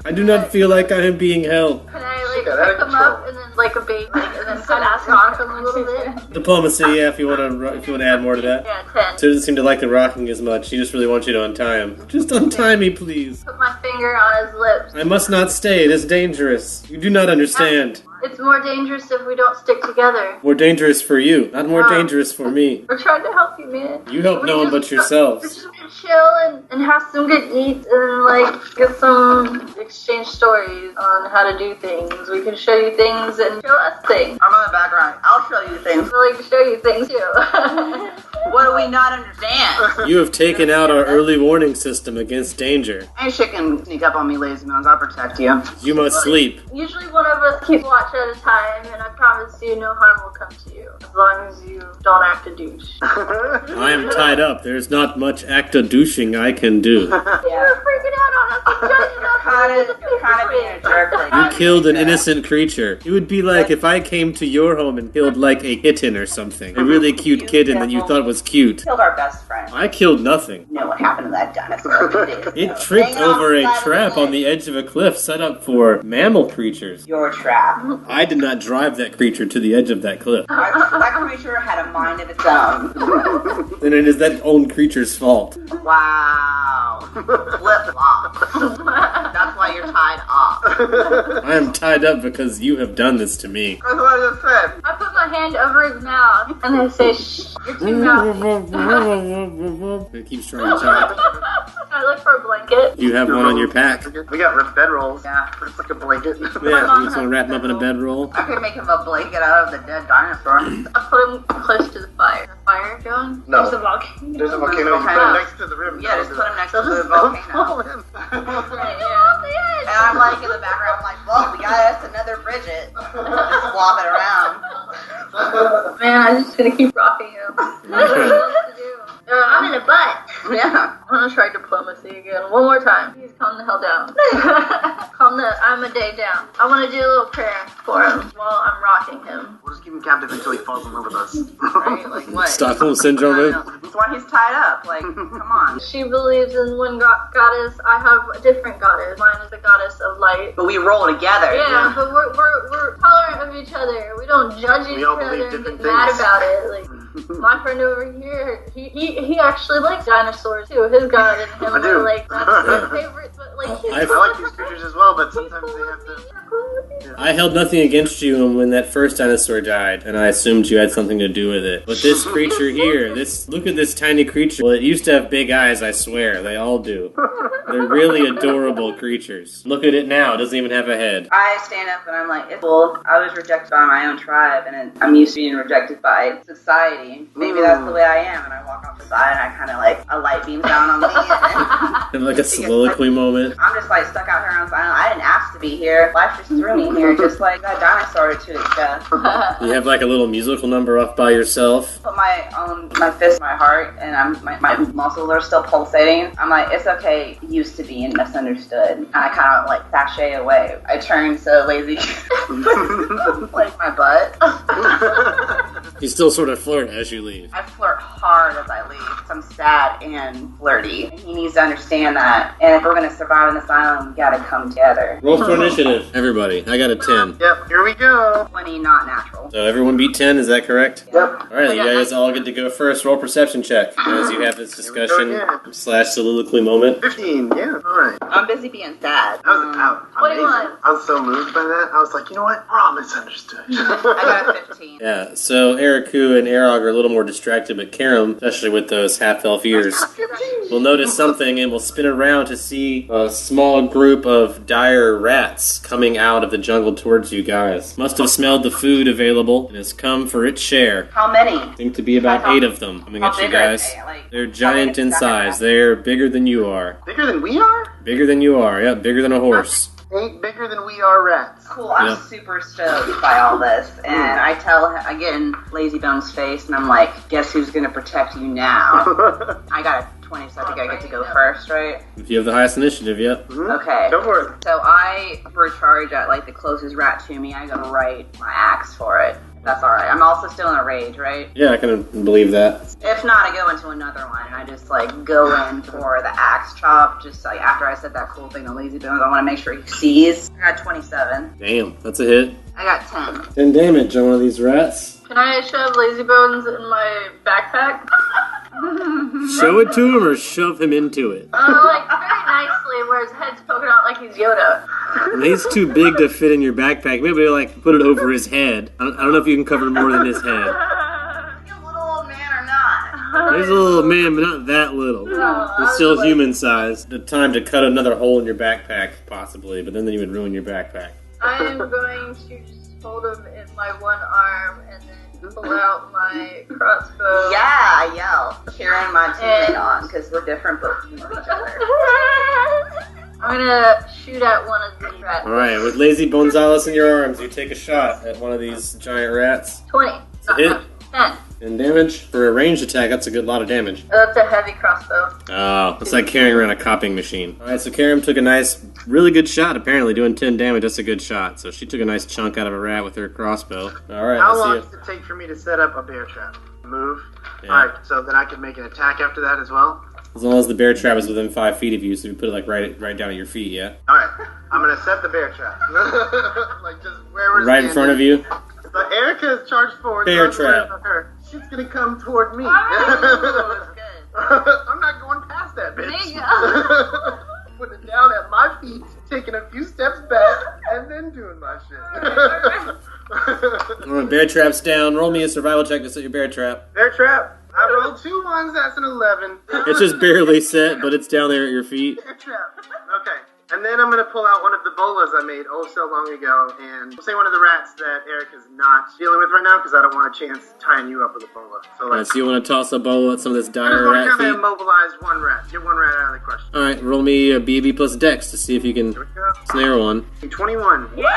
[SPEAKER 2] I do not feel like I am being helped.
[SPEAKER 5] Can I like
[SPEAKER 6] got out of
[SPEAKER 5] pick him
[SPEAKER 6] control.
[SPEAKER 5] up and then like a baby, and then kind of knock him a little bit?
[SPEAKER 2] Diplomacy, yeah, if you want to add more to that.
[SPEAKER 5] Yeah, 10.
[SPEAKER 2] So it doesn't seem to like the rocking as much. He just really wants you to untie him. Just untie me, please.
[SPEAKER 5] Put my finger on his lips.
[SPEAKER 2] I must not stay. It is dangerous. You do not understand.
[SPEAKER 5] It's more dangerous if we don't stick together.
[SPEAKER 2] More dangerous for you, not more dangerous for me.
[SPEAKER 5] We're trying to help you, man.
[SPEAKER 2] You help
[SPEAKER 5] We
[SPEAKER 2] no one
[SPEAKER 5] just-
[SPEAKER 2] but yourselves.
[SPEAKER 5] We're just gonna chill and have some good eats and like get some exchange stories on how to do things. We can show you things and show us things.
[SPEAKER 4] I'm on the background. I'll show you things.
[SPEAKER 5] We like to show you things too.
[SPEAKER 4] What do we not understand?
[SPEAKER 2] You have taken out our early warning system against danger.
[SPEAKER 4] Any shit can sneak up on me, lazy bones. I'll protect you.
[SPEAKER 2] You must sleep.
[SPEAKER 5] Usually one of us keeps watch at a time, and I promise you no harm will come to you as long as you don't act a douche.
[SPEAKER 2] I am tied up. There's not much acta douching I can do.
[SPEAKER 5] You're freaking out on us and judging us.
[SPEAKER 4] You're kind of being a jerk, lady.
[SPEAKER 2] You killed an innocent creature. It would be like if I came to your home and killed like a kitten or something. A really cute kitten that you thought was cute.
[SPEAKER 4] Killed our best friend.
[SPEAKER 2] I killed nothing.
[SPEAKER 4] You know what happened to that dinosaur?
[SPEAKER 2] It tripped over a trap on the edge of a cliff set up for mammal creatures.
[SPEAKER 4] Your trap.
[SPEAKER 2] I did not drive that creature to the edge of that cliff.
[SPEAKER 4] That creature had a mind of its own.
[SPEAKER 2] Then it is that own creature's fault.
[SPEAKER 4] Wow. Flip-flop. That's why you're tied up.
[SPEAKER 2] I am tied up because you have done this to me.
[SPEAKER 6] That's what I just said.
[SPEAKER 5] I put my hand over his mouth, and I say, shh, you're too mouthy.
[SPEAKER 2] It keeps trying to talk.
[SPEAKER 5] I look for a blanket.
[SPEAKER 2] You have one on your pack.
[SPEAKER 6] We got bedrolls.
[SPEAKER 4] Yeah.
[SPEAKER 6] It's like a blanket.
[SPEAKER 2] Yeah, you just want to wrap him up in a bedroll.
[SPEAKER 4] I could make him a blanket out of the dead dinosaur.
[SPEAKER 5] I put him close to the fire. The fire going?
[SPEAKER 6] No.
[SPEAKER 5] There's a volcano.
[SPEAKER 6] There's a volcano. You put it next to the rim.
[SPEAKER 4] Yeah, just put him next to the volcano. And I'm like in the background, I'm like, well, we got us another Bridget. Just flop it around.
[SPEAKER 5] Man, I'm just gonna keep rocking him. I don't know what to do. I'm in a butt.
[SPEAKER 4] Yeah.
[SPEAKER 5] I'm gonna try diplomacy again. One more time. Please calm the hell down. I'm a day down. I want to do a little prayer for him while I'm rocking him.
[SPEAKER 6] We'll just keep him captive until he falls in love with us.
[SPEAKER 4] Right? Like what?
[SPEAKER 2] Stockholm Syndrome.
[SPEAKER 4] That's why he's tied up. Like, come on.
[SPEAKER 5] She believes in one goddess. I have a different goddess. Mine is the goddess of light.
[SPEAKER 4] But we roll together.
[SPEAKER 5] Yeah, but we're tolerant of each other. We don't judge each
[SPEAKER 6] all
[SPEAKER 5] other
[SPEAKER 6] believe
[SPEAKER 5] and get
[SPEAKER 6] different
[SPEAKER 5] mad
[SPEAKER 6] things.
[SPEAKER 5] about it. Like my friend over here, he actually likes dinosaurs too. His god and him
[SPEAKER 6] I do.
[SPEAKER 5] are like that's his favorite. But like he's
[SPEAKER 2] I
[SPEAKER 6] I like these creatures as well, but sometimes they have to.
[SPEAKER 2] I held nothing against you when that first dinosaur died, and I assumed you had something to do with it. But this creature here, look at this tiny creature. Well, it used to have big eyes, I swear. They all do. They're really adorable creatures. Look at it now. It doesn't even have a head.
[SPEAKER 4] I stand up and I'm like, it's cool. I was rejected by my own tribe, and I'm used to being rejected by society. Maybe that's the way I am. And I walk off the side, and I kind of like a light beams down on me. And
[SPEAKER 2] And like a soliloquy moment.
[SPEAKER 4] I'm just like stuck out here on silent. I didn't ask to be here. Life just threw me here, just like that dinosaur to its death.
[SPEAKER 2] You have like a little musical number off by yourself.
[SPEAKER 4] Put my fist in my heart, and my muscles are still pulsating. I'm like, it's okay. Used to be misunderstood. And I kind of like sashay away. I turn so lazy, like my butt.
[SPEAKER 2] You still sort of flirt as you leave.
[SPEAKER 4] I flirt hard as I leave. 'Cause I'm sad and flirty. And he needs to understand that. And if we're gonna survive in this island, we gotta come together.
[SPEAKER 2] Roll for initiative. Everybody. I got a 10.
[SPEAKER 6] Yep, here we go.
[SPEAKER 4] 20, not natural.
[SPEAKER 2] So everyone beat 10, is that correct?
[SPEAKER 6] Yep.
[SPEAKER 2] Alright, you guys all get to go first. Roll perception check as you have this discussion / soliloquy moment.
[SPEAKER 6] 15, yeah, alright.
[SPEAKER 4] I'm busy being sad.
[SPEAKER 6] That was amazing.
[SPEAKER 5] 21.
[SPEAKER 6] I was so moved by that. I was like, you know what? We're all misunderstood.
[SPEAKER 4] I got a 15.
[SPEAKER 2] Yeah, so Eriku and Erog are a little more distracted, but Karam, especially with those half-elf ears, will notice something and will spin around to see a small group of dire rats coming out of the jungle towards you guys. Must have smelled the food available and has come for its share.
[SPEAKER 4] How many?
[SPEAKER 2] Seem to be about 8 of them coming at you
[SPEAKER 4] big are
[SPEAKER 2] guys.
[SPEAKER 4] they? Like,
[SPEAKER 2] They're
[SPEAKER 4] how
[SPEAKER 2] giant
[SPEAKER 4] big
[SPEAKER 2] in
[SPEAKER 4] is that
[SPEAKER 2] size.
[SPEAKER 4] rat?
[SPEAKER 2] They're bigger than you are.
[SPEAKER 6] Bigger than we are?
[SPEAKER 2] Bigger than you are, yeah, bigger than a horse.
[SPEAKER 6] Ain't bigger than we are rats.
[SPEAKER 4] Cool, I'm
[SPEAKER 2] Yeah.
[SPEAKER 4] super stoked by all this. And I tell him, I get in Lazy Bones' face, and I'm like, guess who's gonna protect you now? I got a 20, so I think I get to go first, right?
[SPEAKER 2] If you have the highest initiative, yep.
[SPEAKER 4] Okay.
[SPEAKER 6] Go for it.
[SPEAKER 4] So I recharge at like the closest rat to me. I go right my axe for it. That's alright. I'm also still in a rage, right?
[SPEAKER 2] Yeah, I can believe that.
[SPEAKER 4] If not, I go into another one and I just like go in for the axe chop. Just like after I said that cool thing to Lazy Bones, I want to make sure he sees. I got 27.
[SPEAKER 2] Damn, that's a hit.
[SPEAKER 4] I got 10.
[SPEAKER 2] 10 damage on one of these rats.
[SPEAKER 5] Can I shove lazy bones in my backpack?
[SPEAKER 2] Show it to him or shove him into it.
[SPEAKER 5] Like very nicely, where his head's poking out like he's Yoda.
[SPEAKER 2] He's too big to fit in your backpack. Maybe like put it over his head. I don't know if you can cover more than his head.
[SPEAKER 4] Is he a little old man or not?
[SPEAKER 2] He's a little man, but not that little. He's still human sized. The time to cut another hole in your backpack, possibly, but then you would ruin your backpack.
[SPEAKER 5] I am going to just hold him in my one arm and then pull out my crossbow.
[SPEAKER 4] Yeah, I yell. Cheering my teammate on because we're different but we love each other.
[SPEAKER 5] I'm gonna shoot at one of these rats.
[SPEAKER 2] Alright, with Lazy Bonzalis in your arms, you take a shot at one of these giant rats.
[SPEAKER 5] 20. Not
[SPEAKER 2] Hit.
[SPEAKER 5] much. 10.
[SPEAKER 2] And damage? For a ranged attack, that's a good lot of damage.
[SPEAKER 5] That's a heavy crossbow.
[SPEAKER 2] Oh, it's like carrying around a copying machine. Alright, so Karam took a nice, really good shot, apparently, doing 10 damage. That's a good shot. So she took a nice chunk out of a rat with her crossbow. Alright,
[SPEAKER 6] How
[SPEAKER 2] let's
[SPEAKER 6] long
[SPEAKER 2] see
[SPEAKER 6] does it take for me to set up a bear trap? Move.
[SPEAKER 2] Yeah.
[SPEAKER 6] Alright, so then I can make an attack after that as well?
[SPEAKER 2] as long as the bear trap is within 5 feet of you, so you put it like right down at your feet, yeah?
[SPEAKER 6] Alright, I'm gonna set the bear trap. Like just where we're
[SPEAKER 2] Right in front of you?
[SPEAKER 6] So Erica is charged forward.
[SPEAKER 2] Bear
[SPEAKER 6] so I'm
[SPEAKER 2] trap.
[SPEAKER 6] for her. She's gonna come toward me.
[SPEAKER 4] Ooh, that's good.
[SPEAKER 6] I'm not going past that bitch.
[SPEAKER 5] There you go.
[SPEAKER 6] Putting it down at my feet, taking a few steps back, and then doing my shit.
[SPEAKER 2] Alright, bear trap's down. Roll me a survival check to set your bear trap.
[SPEAKER 6] Bear trap. I rolled 2 ones, that's an 11.
[SPEAKER 2] It's just barely set, but it's down there at your feet.
[SPEAKER 6] Bear trap. Okay. And then I'm going to pull out one of the bolas I made oh so long ago, and say one of the rats that Eric is not dealing with right now, because I don't want a chance tying you up with a bola. So
[SPEAKER 2] Alright, so you want to toss a bowl at some of this
[SPEAKER 6] I just
[SPEAKER 2] dire
[SPEAKER 6] want
[SPEAKER 2] rat
[SPEAKER 6] to kind of
[SPEAKER 2] feet?
[SPEAKER 6] immobilize one rat. Get one rat out of the question.
[SPEAKER 2] Alright, roll me a BB plus dex to see if you can
[SPEAKER 6] Here we go.
[SPEAKER 2] snare one.
[SPEAKER 6] 21.
[SPEAKER 5] Yeah.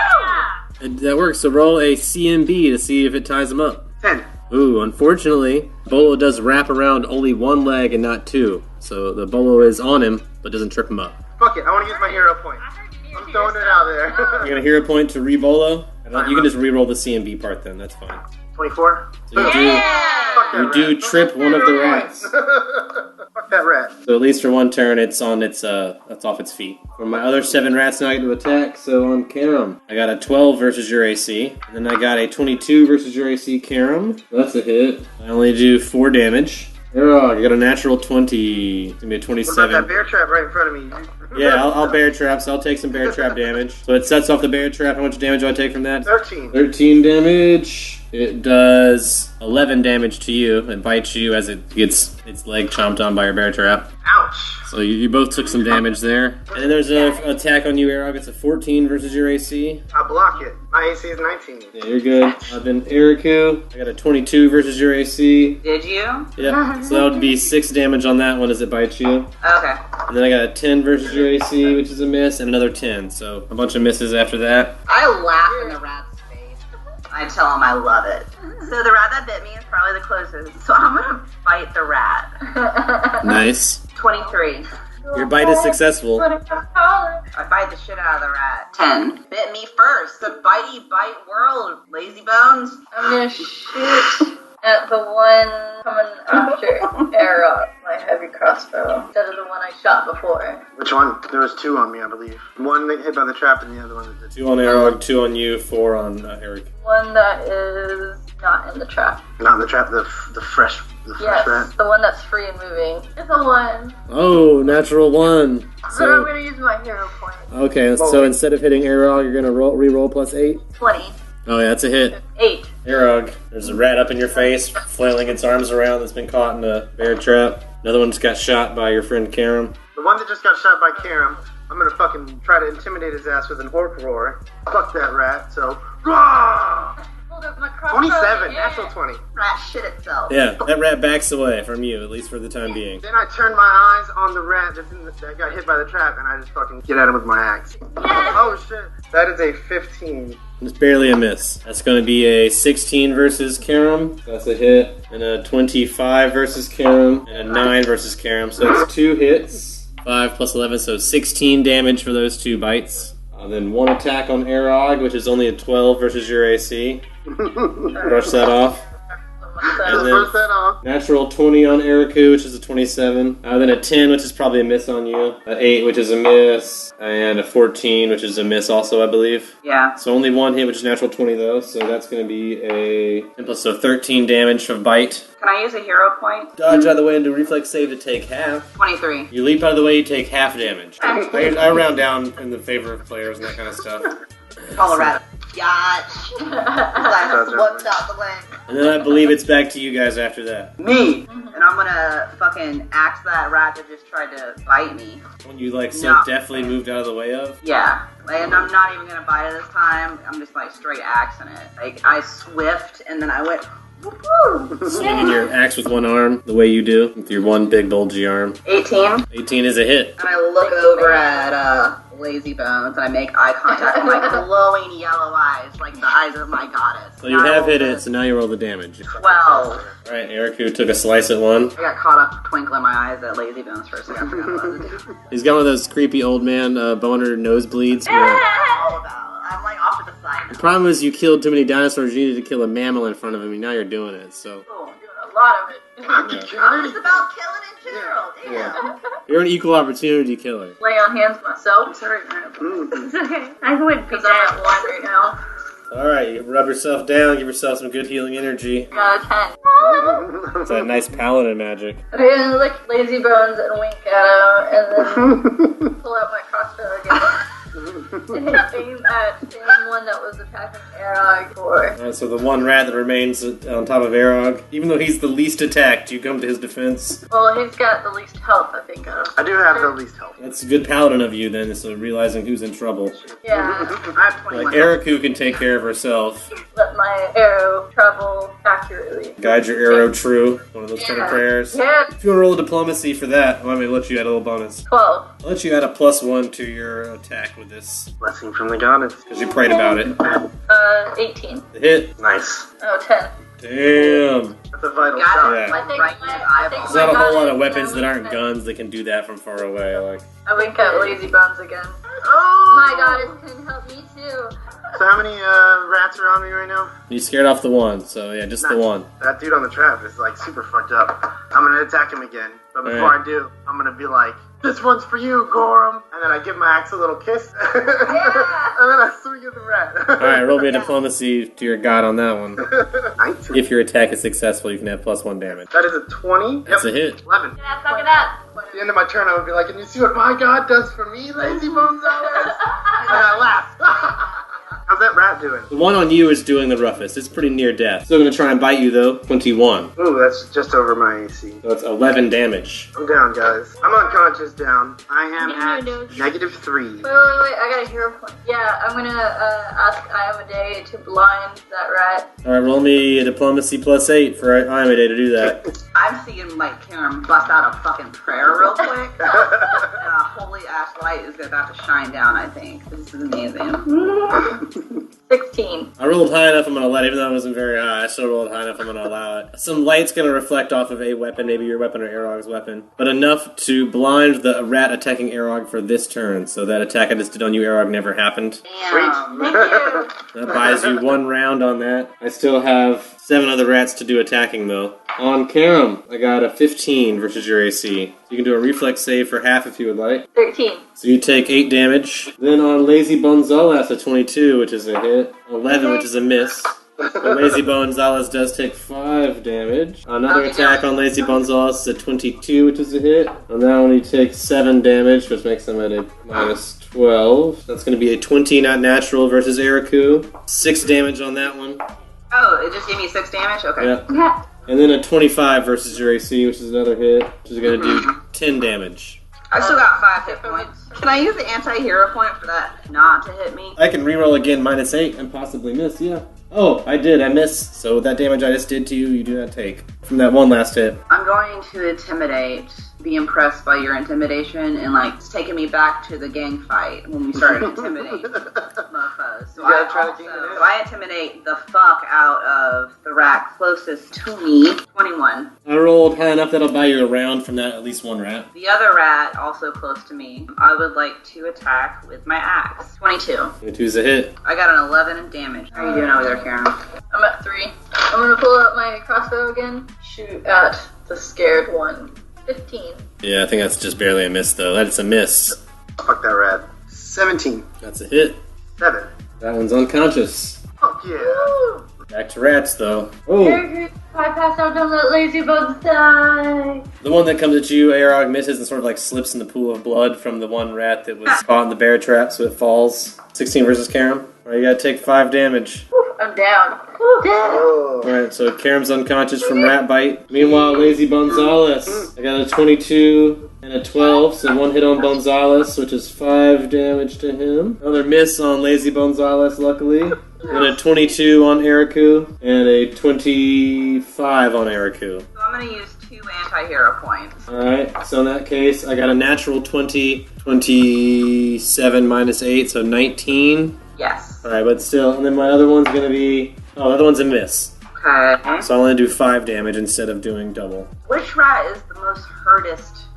[SPEAKER 2] And that works, so roll a CMB to see if it ties them up.
[SPEAKER 6] 10.
[SPEAKER 2] Ooh, unfortunately, Bolo does wrap around only one leg and not two. So the Bolo is on him, but doesn't trip him up.
[SPEAKER 6] Fuck it, I want to use my hero point. I'm throwing it out there.
[SPEAKER 2] You're gonna hero point to re-Bolo? You can just re-roll the CMB part then, that's fine.
[SPEAKER 6] 24.
[SPEAKER 2] So you
[SPEAKER 6] Fuck that
[SPEAKER 2] you
[SPEAKER 6] rat.
[SPEAKER 2] do trip one of the rats.
[SPEAKER 6] Fuck that rat.
[SPEAKER 2] So at least for one turn, it's on its that's off its feet. For my other 7 rats now I get to attack. So on Karam, I got a 12 versus your AC, and then I got a 22 versus your AC, Karam. That's a hit. I only do 4 damage. Oh, I got a natural 20. It's gonna be a
[SPEAKER 6] What about
[SPEAKER 2] 27.
[SPEAKER 6] that bear trap right in front of me?
[SPEAKER 2] Yeah, I'll bear trap, so I'll take some bear trap damage. So it sets off the bear trap. How much damage do I take from that?
[SPEAKER 6] 13.
[SPEAKER 2] 13 damage. It does 11 damage to you. It bites you as it gets its leg chomped on by your bear trap.
[SPEAKER 6] Ouch.
[SPEAKER 2] So you both took some damage there. And then there's an attack on you, Arog. It's a 14 versus your AC.
[SPEAKER 6] I block it. My AC is 19.
[SPEAKER 2] Yeah, you're good. Then Eriku, I got a 22 versus your AC.
[SPEAKER 4] Did you?
[SPEAKER 2] Yeah, so that would be 6 damage on that one as it bites you.
[SPEAKER 4] Okay.
[SPEAKER 2] And then I got a 10 versus your AC, which is a miss, and another 10. So a bunch of misses after that.
[SPEAKER 4] I laugh in the rat's face. I tell him I love it. So the rat that bit me is probably the closest. So I'm gonna bite the rat.
[SPEAKER 2] Nice.
[SPEAKER 4] 23.
[SPEAKER 2] Your bite is successful.
[SPEAKER 4] I bite the shit out of the rat. 10. Bit me first. The bitey bite world. Lazy bones.
[SPEAKER 5] I'm gonna shoot at the one coming after Arrow, my heavy crossbow, instead of the one I shot before.
[SPEAKER 6] Which one? There was 2 on me, I believe. One that hit by the trap and the other one that did.
[SPEAKER 2] 2 on Arog, 2 on you, 4 on Eric.
[SPEAKER 5] One that is not in the trap.
[SPEAKER 6] Not the trap, the fresh
[SPEAKER 5] Yes,
[SPEAKER 6] rat.
[SPEAKER 5] the one that's free and moving. It's a 1.
[SPEAKER 2] Oh, natural 1.
[SPEAKER 5] So I'm
[SPEAKER 2] So
[SPEAKER 5] gonna use my hero point.
[SPEAKER 2] okay, so instead of hitting Arog, you're gonna re-roll plus 8.
[SPEAKER 5] 20.
[SPEAKER 2] Oh yeah, that's a hit.
[SPEAKER 5] 8.
[SPEAKER 2] Arog, there's a rat up in your face, flailing its arms around that's been caught in a bear trap. Another one just got shot by your friend Karam.
[SPEAKER 6] The one that just got shot by Karam, I'm gonna fucking try to intimidate his ass with an orc roar. Fuck that rat, so. Rah!
[SPEAKER 5] Hold up my crossbow.
[SPEAKER 6] 27,
[SPEAKER 5] Yeah.
[SPEAKER 6] natural 20.
[SPEAKER 4] Rat shit itself.
[SPEAKER 2] Yeah, that rat backs away from you, at least for the time being.
[SPEAKER 6] Then I turn my eyes on the rat that got hit by the trap, and I just fucking get at him with my axe. Oh shit. That is a 15.
[SPEAKER 2] It's barely a miss. That's going to be a 16 versus Karam. That's a hit. And a 25 versus Karam. And a 9 versus Karam. So it's 2 hits. 5 plus 11, so 16 damage for those 2 bites. Then 1 attack on Arog, which is only a 12 versus your AC. Brush that off. And
[SPEAKER 5] So
[SPEAKER 2] then-
[SPEAKER 6] First that off.
[SPEAKER 2] Natural 20 on Eriku, which is a 27. Then a 10, which is probably a miss on you. An 8, which is a miss. And a 14, which is a miss also, I believe.
[SPEAKER 4] Yeah.
[SPEAKER 2] So only one hit, which is natural 20 though. So that's going to be a 10 plus, so 13 damage from bite.
[SPEAKER 4] Can I use a hero point?
[SPEAKER 2] Dodge out of the way and do reflex save to take half.
[SPEAKER 4] 23.
[SPEAKER 2] You leap out of the way, you take half damage. I round down in the favor of players and that kind of stuff.
[SPEAKER 4] Colorado. Yatch. I swept out the leg.
[SPEAKER 2] And then I believe it's back to you guys after that.
[SPEAKER 4] Me. And I'm gonna fucking axe that rat that just tried to bite me.
[SPEAKER 2] When you like so
[SPEAKER 4] No.
[SPEAKER 2] deftly moved out of the way of.
[SPEAKER 4] Yeah. And I'm not even gonna bite it this time. I'm just like straight axing it. Like I swift and then I went woo-hoo.
[SPEAKER 2] Swinging your axe with one arm, the way you do, with your one big bulgy arm.
[SPEAKER 4] 18.
[SPEAKER 2] 18 is a hit.
[SPEAKER 4] And I look over at Lazy Bones and I make eye contact with my glowing yellow eyes, like the eyes of my goddess.
[SPEAKER 2] So you have hit it, so now you roll the damage.
[SPEAKER 4] 12.
[SPEAKER 2] Alright, Eriku took a slice at one.
[SPEAKER 4] I got caught up twinkling my eyes at Lazy Bones for a second. I forgot what I was doing.
[SPEAKER 2] He's got one of those creepy old man boner nosebleeds. Where
[SPEAKER 4] All about. I'm like off to the side.
[SPEAKER 2] the problem is you killed too many dinosaurs, you needed to kill a mammal in front of him, and now you're doing it, so.
[SPEAKER 4] Oh,
[SPEAKER 5] a lot of it.
[SPEAKER 4] it's about killing in general. Damn.
[SPEAKER 2] Yeah. You're an equal opportunity killer.
[SPEAKER 5] Lay on hands myself.
[SPEAKER 4] Sorry.
[SPEAKER 3] It's okay. I would be
[SPEAKER 5] Because I'm
[SPEAKER 3] dead.
[SPEAKER 5] at 1 right now.
[SPEAKER 2] Alright, you rub yourself down, give yourself some good healing energy.
[SPEAKER 5] Got a 10.
[SPEAKER 2] It's that nice paladin magic.
[SPEAKER 5] I'm gonna lick Lazy Bones and wink at him, and then pull out my crossbow again. And aim at the same one that was attacking Arag for.
[SPEAKER 2] Alright, so the one rat that remains on top of Arog, even though he's the least attacked, you come to his defense.
[SPEAKER 5] Well, he's got the least health, I think, out of
[SPEAKER 6] I do have the least help.
[SPEAKER 2] That's a good paladin of you then, so realizing who's in trouble.
[SPEAKER 5] Yeah,
[SPEAKER 4] I have 21.
[SPEAKER 2] Like, Eriku can take care of herself.
[SPEAKER 5] let my arrow travel accurately.
[SPEAKER 2] Guide your arrow true. One of those kind of
[SPEAKER 5] Yeah.
[SPEAKER 2] prayers.
[SPEAKER 5] Yeah,
[SPEAKER 2] If you want to roll a diplomacy for that, I may let you add a little bonus.
[SPEAKER 5] 12.
[SPEAKER 2] I'll let you add a +1 to your attack with this,
[SPEAKER 6] Blessing from the goddess.
[SPEAKER 2] because you prayed about it.
[SPEAKER 5] 18.
[SPEAKER 2] The hit.
[SPEAKER 6] Nice.
[SPEAKER 5] Oh, 10.
[SPEAKER 2] Damn.
[SPEAKER 6] That's a vital
[SPEAKER 4] Got
[SPEAKER 6] shot.
[SPEAKER 4] it.
[SPEAKER 2] Yeah.
[SPEAKER 4] Like
[SPEAKER 5] I think
[SPEAKER 4] right in
[SPEAKER 5] my-
[SPEAKER 4] his
[SPEAKER 5] I
[SPEAKER 4] eyeball.
[SPEAKER 5] think
[SPEAKER 2] There's not a whole lot of
[SPEAKER 5] God,
[SPEAKER 2] weapons
[SPEAKER 5] yeah,
[SPEAKER 2] that aren't
[SPEAKER 5] we-
[SPEAKER 2] guns that can do that from far away. Like,
[SPEAKER 5] I wink at Lazy Bones again.
[SPEAKER 6] Oh!
[SPEAKER 5] My goddess can help me too.
[SPEAKER 6] So how many rats are on me right now?
[SPEAKER 2] you scared off the one, so yeah, just the one.
[SPEAKER 6] That dude on the trap is like super fucked up. I'm gonna attack him again, but before
[SPEAKER 2] Alright.
[SPEAKER 6] I do, I'm gonna be like, "This one's for you, Gorham," and then I give my axe a little kiss, and then I swing at the rat.
[SPEAKER 2] Alright, roll me a diplomacy to your god on that one.
[SPEAKER 6] 19.
[SPEAKER 2] If your attack is successful, you can have +1 damage.
[SPEAKER 6] That is a 20.
[SPEAKER 2] That's a hit.
[SPEAKER 6] 11.
[SPEAKER 3] Yeah, fuck it up.
[SPEAKER 6] At the end of my turn, I would be like, "And you see what my god does for me, Lazy Bones?" And I laugh. How's that rat doing?
[SPEAKER 2] The one on you is doing the roughest. It's pretty near death. Still gonna try and bite you though. 21.
[SPEAKER 6] Ooh, that's just over my AC.
[SPEAKER 2] So it's 11 damage.
[SPEAKER 6] I'm down, guys. I'm unconscious down. I am
[SPEAKER 3] No,
[SPEAKER 6] at
[SPEAKER 3] no, no.
[SPEAKER 6] -3.
[SPEAKER 5] Wait, I got a hero point. Yeah, I'm gonna ask Iamade to blind that rat.
[SPEAKER 2] Alright, roll me a diplomacy +8 for Iamade to do that.
[SPEAKER 4] I'm seeing like Karen bust out a fucking prayer real quick. And a holy ash light is about to shine down, I think. This is amazing.
[SPEAKER 5] 16.
[SPEAKER 2] I rolled high enough, I'm gonna let it, even though it wasn't very high, I still rolled high enough, I'm gonna allow it. Some light's gonna reflect off of a weapon, maybe your weapon or Arog's weapon, but enough to blind the rat attacking Arog for this turn, so that attack I just did on you, Arog, never happened.
[SPEAKER 4] Damn.
[SPEAKER 5] Thank you.
[SPEAKER 2] That buys you 1 round on that. I still have 7 other rats to do attacking, though. On Karam, I got a 15 versus your AC. You can do a reflex save for half if you would like.
[SPEAKER 5] 13.
[SPEAKER 2] So you take 8 damage. Then on Lazy Bonzalas, a 22, which is a hit. 11, which is a miss. But Lazy Bonzalas does take 5 damage. Another attack on Lazy Bonzalas is a 22, which is a hit. And that one he takes 7 damage, which makes him at a -12. That's going to be a 20 not natural versus Eriku. 6 damage on that one.
[SPEAKER 4] Oh, it just gave me 6 damage? Okay.
[SPEAKER 2] Yeah. And then a 25 versus your AC, which is another hit, which is going to do 10 damage.
[SPEAKER 4] I still got 5 hit points. Can I use the anti-hero point for that not to hit me?
[SPEAKER 2] I can reroll again -8 and possibly miss, yeah. Oh, I did, I missed. So that damage I just did to you, you do not take. from that one last hit.
[SPEAKER 4] I'm going to intimidate, be impressed by your intimidation, and like it's taking me back to the gang fight when we started intimidating mofos. So
[SPEAKER 6] gotta try to keep it in.
[SPEAKER 4] so I intimidate the fuck out of the rat closest to me. 21.
[SPEAKER 2] I rolled high enough that'll buy you a round from that, at least one rat.
[SPEAKER 4] The other rat, also close to me, I would like to attack with my axe. 22.
[SPEAKER 2] 22's a hit.
[SPEAKER 4] I got an 11 in damage. How are you doing over there, Karen?
[SPEAKER 5] I'm at 3. I'm gonna pull out my crossbow again. Shoot at the scared one. 15.
[SPEAKER 2] Yeah, I think that's just barely a miss, though. That's a miss.
[SPEAKER 6] Fuck that rat. 17.
[SPEAKER 2] That's a hit.
[SPEAKER 6] 7.
[SPEAKER 2] That one's unconscious.
[SPEAKER 6] Fuck yeah.
[SPEAKER 5] Woo!
[SPEAKER 2] Back to rats, though. Oh,
[SPEAKER 5] Eric, if I pass out, don't let lazy bugs die.
[SPEAKER 2] the one that comes at you, Arog misses and sort of like slips in the pool of blood from the one rat that was caught in the bear trap, so it falls. 16 versus Karam. Alright, you gotta take 5 damage.
[SPEAKER 5] Woo, I'm down. Woo.
[SPEAKER 6] Oh.
[SPEAKER 2] Alright, so Karam's unconscious from rat bite. Meanwhile, Lazy Bonzales. I got a 22 and a 12, so one hit on Bonzales, which is 5 damage to him. Another miss on Lazy Bonzales, luckily. And a 22 on Eriku, and a 25 on Eriku.
[SPEAKER 4] So I'm going to use 2 anti-hero points.
[SPEAKER 2] Alright, so in that case, I got a natural 20, 27 minus 8, so 19.
[SPEAKER 4] Yes.
[SPEAKER 2] Alright, but still, and then my other one's gonna be, oh, the other one's a miss.
[SPEAKER 4] Okay.
[SPEAKER 2] So I'll only do 5 damage instead of doing double.
[SPEAKER 4] Which rat is the most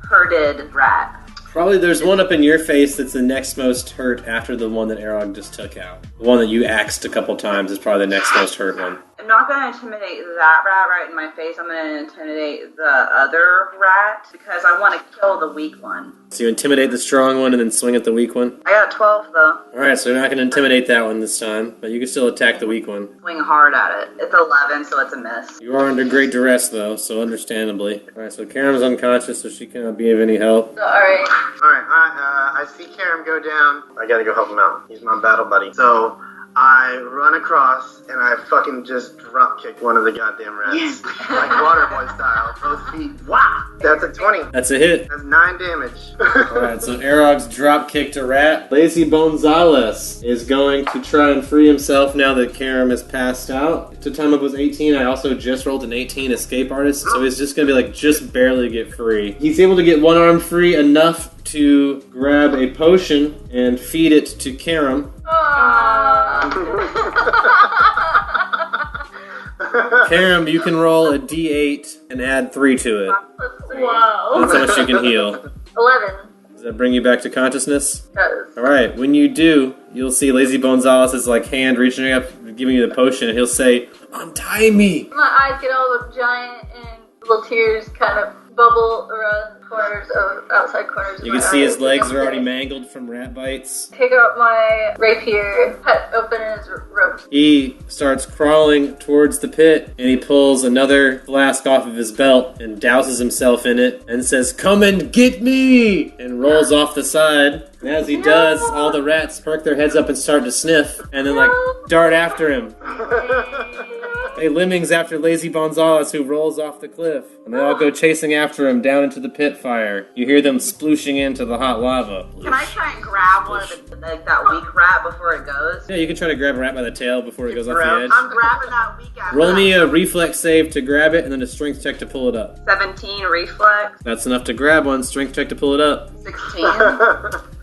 [SPEAKER 4] hurted rat?
[SPEAKER 2] Probably there's one up in your face that's the next most hurt after the one that Arog just took out. The one that you axed a couple times is probably the next most hurt one.
[SPEAKER 4] I'm not going to intimidate that rat right in my face. I'm going to intimidate the other rat because I want to kill the weak one.
[SPEAKER 2] So you intimidate the strong one and then swing at the weak one?
[SPEAKER 4] I got a 12 though.
[SPEAKER 2] Alright, so you're not going to intimidate that one this time, but you can still attack the weak one.
[SPEAKER 4] Swing hard at it. It's 11, so it's a miss.
[SPEAKER 2] You are under great duress though, so understandably. Alright, so Karen's unconscious, so she cannot be of any help.
[SPEAKER 5] Alright.
[SPEAKER 6] Alright, I see Karam go down. I gotta go help him out. He's my battle buddy. So I run across and I fucking just drop kick one of the goddamn rats. Like Waterboy style. Both feet. Wow! That's a 20.
[SPEAKER 2] That's a hit.
[SPEAKER 6] That's 9 damage.
[SPEAKER 2] Alright, so Arog's drop kicked a rat. Lazy Bonzales is going to try and free himself now that Karam has passed out. The time up was 18. I also just rolled an 18 escape artist, so he's just gonna be like just barely get free. He's able to get one arm free enough to grab a potion and feed it to Karam. Karam, you can roll a d8 and add 3 to it.
[SPEAKER 5] Whoa.
[SPEAKER 2] That's how much you can heal.
[SPEAKER 5] 11.
[SPEAKER 2] Does that bring you back to consciousness?
[SPEAKER 5] Does.
[SPEAKER 2] Alright, when you do, you'll see Lazy Bonzales' like hand reaching up, giving you the potion, and he'll say, "Untie me!"
[SPEAKER 5] My eyes get all giant and little tears kind of bubble around outside corners of
[SPEAKER 2] You
[SPEAKER 5] my
[SPEAKER 2] can see his
[SPEAKER 5] eyes.
[SPEAKER 2] legs are already mangled from rat bites.
[SPEAKER 5] Pick up my rapier, cut open his rope.
[SPEAKER 2] He starts crawling towards the pit, and he pulls another flask off of his belt and douses himself in it and says, "Come and get me!" and rolls off the side. And as he does, all the rats perk their heads up and start to sniff, and then like dart after him. They lemmings after Lazy Bonzales, who rolls off the cliff. And they all go chasing after him down into the pit fire. You hear them splooshing into the hot lava.
[SPEAKER 4] Can I try and grab one of that weak rat before it goes?
[SPEAKER 2] Yeah, you can try to grab a rat by the tail before it goes off the edge.
[SPEAKER 4] I'm grabbing that weak ass.
[SPEAKER 2] Roll me a reflex save to grab it, and then a strength check to pull it up.
[SPEAKER 4] 17 reflex.
[SPEAKER 2] That's enough to grab one. Strength check to pull it up.
[SPEAKER 4] 16.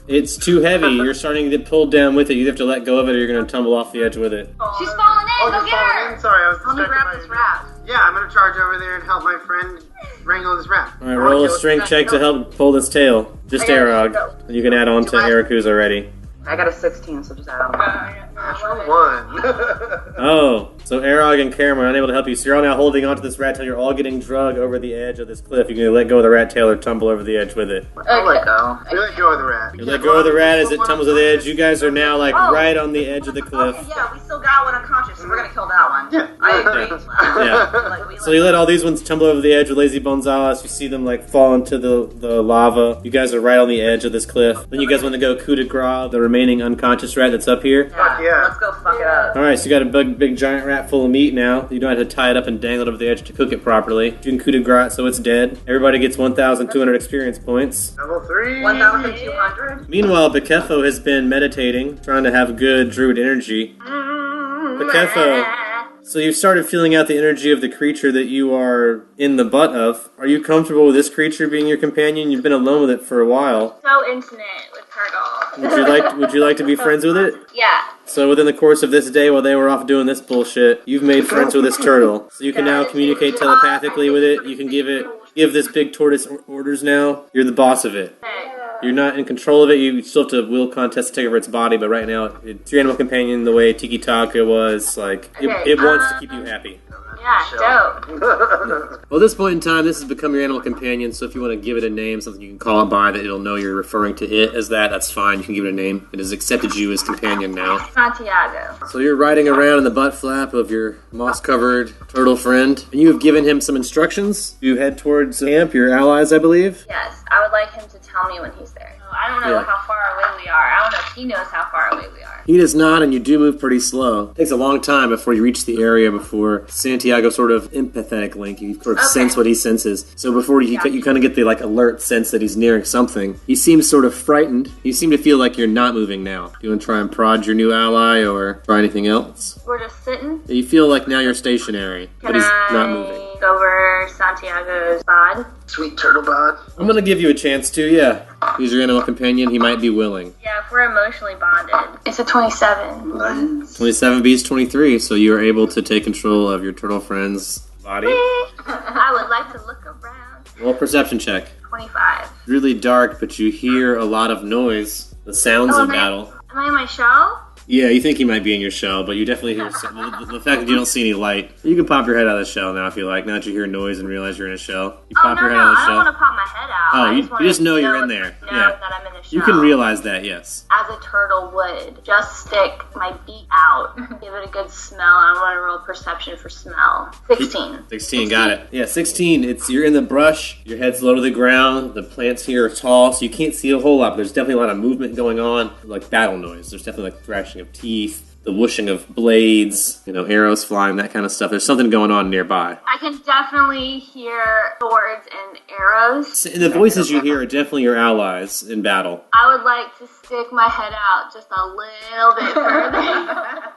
[SPEAKER 2] It's too heavy. You're starting to get pulled down with it. You have to let go of it, or you're going to tumble off the edge with it.
[SPEAKER 3] She's falling in.
[SPEAKER 6] Oh,
[SPEAKER 3] Go
[SPEAKER 6] just
[SPEAKER 3] get
[SPEAKER 6] falling
[SPEAKER 3] her.
[SPEAKER 6] in? Sorry, I was
[SPEAKER 4] Let me
[SPEAKER 6] distracted
[SPEAKER 4] grab
[SPEAKER 6] by
[SPEAKER 4] this
[SPEAKER 6] your-
[SPEAKER 4] rat.
[SPEAKER 6] Yeah, I'm gonna charge over there and help my friend wrangle this rat.
[SPEAKER 2] All right, roll a strength check to help pull this tail. Just Arog. You can add on to Eriku's already.
[SPEAKER 4] I got a 16, so just add on.
[SPEAKER 6] Natural 1.
[SPEAKER 2] Oh, so Arog and Karam are unable to help you, so you're all now holding onto this rat tail. You're all getting drug over the edge of this cliff. You can let go of the rat tail or tumble over the edge with it.
[SPEAKER 4] I'll let go.
[SPEAKER 6] We let go of the rat.
[SPEAKER 2] You let go of the rat as it tumbles over the edge. You guys are now like right on the edge of the cliff.
[SPEAKER 4] Okay, yeah, we still got one unconscious, so we're gonna kill that one.
[SPEAKER 6] Yeah.
[SPEAKER 4] I agree.
[SPEAKER 2] Yeah.
[SPEAKER 4] Like, we
[SPEAKER 2] So you let all these ones tumble over the edge with Lazy Bonzales. You see them like fall into the lava. You guys are right on the edge of this cliff. Then you guys want to go coup de grace, the remaining unconscious rat that's up here.
[SPEAKER 6] Fuck yeah.
[SPEAKER 4] Let's go fuck it up.
[SPEAKER 2] Alright, so you got a big giant rat full of meat now. You don't have to tie it up and dangle it over the edge to cook it properly. You can coup de grace so it's dead. Everybody gets 1,200 experience points.
[SPEAKER 6] Level 3.
[SPEAKER 4] 1,200?
[SPEAKER 2] Meanwhile, Bekefo has been meditating, trying to have good druid energy. Bekefo So you started feeling out the energy of the creature that you are in the butt of. Are you comfortable with this creature being your companion? You've been alone with it for a while.
[SPEAKER 3] So intimate with Turtle.
[SPEAKER 2] Would you like to be friends with it?
[SPEAKER 3] Yeah.
[SPEAKER 2] So within the course of this day while they were off doing this bullshit, you've made friends with this turtle. So you can now communicate telepathically with it. You can give this big tortoise orders now. You're the boss of it. You're not in control of it. You still have to will contest to take over its body, but right now it's your animal companion the way Tiki Taka was. Like it wants to keep you happy.
[SPEAKER 3] Yeah, dope.
[SPEAKER 2] Well, at this point in time, this has become your animal companion, so if you want to give it a name, something you can call it by that it'll know you're referring to it as that's fine. You can give it a name. It has accepted you as companion now.
[SPEAKER 3] Santiago.
[SPEAKER 2] So you're riding around in the butt flap of your moss-covered turtle friend, and you have given him some instructions. You head towards camp, your allies, I believe.
[SPEAKER 3] Yes, I would like him to tell me when he's there. I don't know how far away we are. I don't know if he knows how far away we are.
[SPEAKER 2] He does not, and you do move pretty slow. It takes a long time before you reach the area before Santiago sort of empathetic link. You sort of sense what he senses. So before you kind of get the alert sense that he's nearing something. He seems sort of frightened. You seem to feel like you're not moving now. Do you want to try and prod your new ally or try anything else?
[SPEAKER 3] We're just sitting.
[SPEAKER 2] You feel like now you're stationary, but he's not moving.
[SPEAKER 3] Over Santiago's bod.
[SPEAKER 6] Sweet turtle bod.
[SPEAKER 2] I'm gonna give you a chance to, yeah. He's your animal companion. He might be willing.
[SPEAKER 3] Yeah, if we're emotionally bonded. It's a 27.
[SPEAKER 6] Nice.
[SPEAKER 2] 27 beats 23, so you are able to take control of your turtle friend's body.
[SPEAKER 3] I would like to look around.
[SPEAKER 2] Roll a perception check.
[SPEAKER 3] 25.
[SPEAKER 2] Really dark, but you hear a lot of noise. The sounds of battle.
[SPEAKER 3] Am I in my shell?
[SPEAKER 2] Yeah, you think he might be in your shell, but you definitely hear the fact that you don't see any light. You can pop your head out of the shell now if you like. Now that you hear noise and realize you're in a shell, you pop your head out of the
[SPEAKER 3] I
[SPEAKER 2] shell.
[SPEAKER 3] don't want to pop my head out.
[SPEAKER 2] Oh, you just know you're in there. Yeah,
[SPEAKER 3] that I'm in a shell.
[SPEAKER 2] you can realize that. Yes.
[SPEAKER 3] As a turtle would, just stick my beak out, give it a good smell. I want to roll perception for smell. 16.
[SPEAKER 2] 16, got it. Yeah, 16. You're in the brush. Your head's low to the ground. The plants here are tall, so you can't see a whole lot. But there's definitely a lot of movement going on, like battle noise. There's definitely thrashing of teeth. The whooshing of blades, arrows flying, that kind of stuff. There's something going on nearby.
[SPEAKER 3] I can definitely hear swords and arrows.
[SPEAKER 2] And the voices you hear are definitely your allies in battle.
[SPEAKER 3] I would like to stick my head out just a little bit further.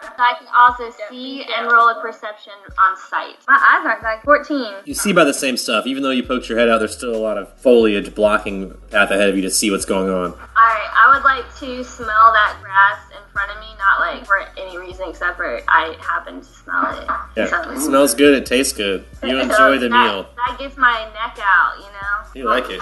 [SPEAKER 3] So I can also see and roll a perception on sight. My eyes aren't like 14.
[SPEAKER 2] You see by the same stuff. Even though you poked your head out, there's still a lot of foliage blocking the path ahead of you to see what's going on.
[SPEAKER 3] Alright, I would like to smell that grass in front of me, not for any reason except for I happen to smell it.
[SPEAKER 2] Yeah,
[SPEAKER 3] So-
[SPEAKER 2] it smells good, it tastes good. You enjoy the meal.
[SPEAKER 3] That gets my neck out,
[SPEAKER 2] You like it.